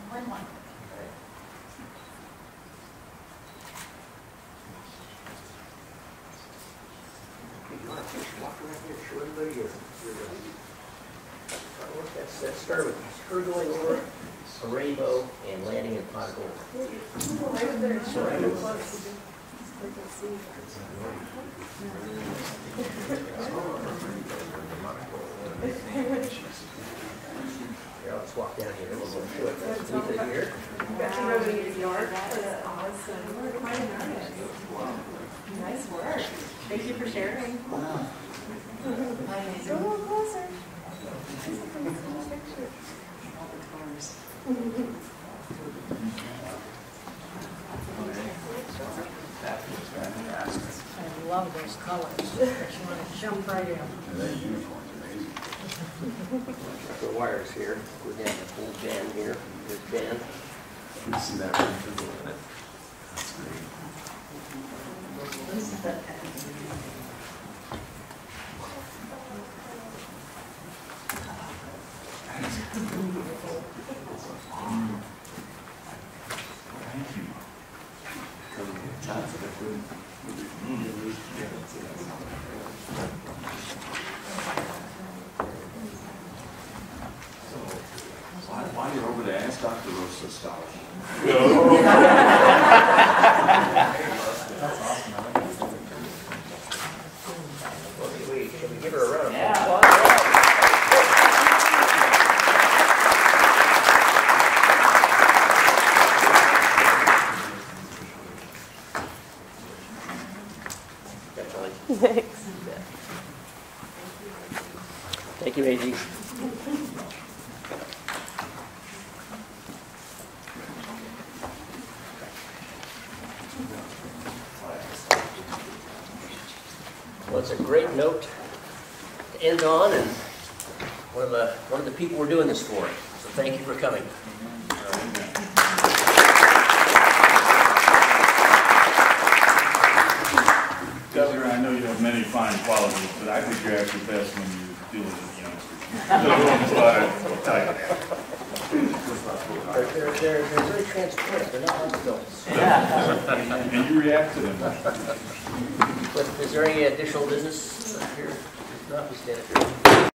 One. Walk around here, show everybody your artwork. Let's start with her going over a rainbow and landing in pot of gold. Here, let's walk down here. We'll show it. Let's leave it here. Got to know New York. Awesome. Nice work. Thank you for sharing. Go a little closer. I love those colors. You want to jump right in. That uniform's amazing. The wires here. We're down the whole band here. This band. You see that right through the limit? That's great. While you're over there, ask Dr. Rose the scholarship. That's awesome. Can we give her a round of applause? Thanks. Thank you, AG. Well, it's a great note to end on, and one of the people we're doing this for. So thank you for coming. Governor, I know you have many fine qualities, but I think you're actually best when you deal with the youngsters. They're very transparent. They're not like adults. And you react to them. But is there any additional business here? If not, we stand adjourned.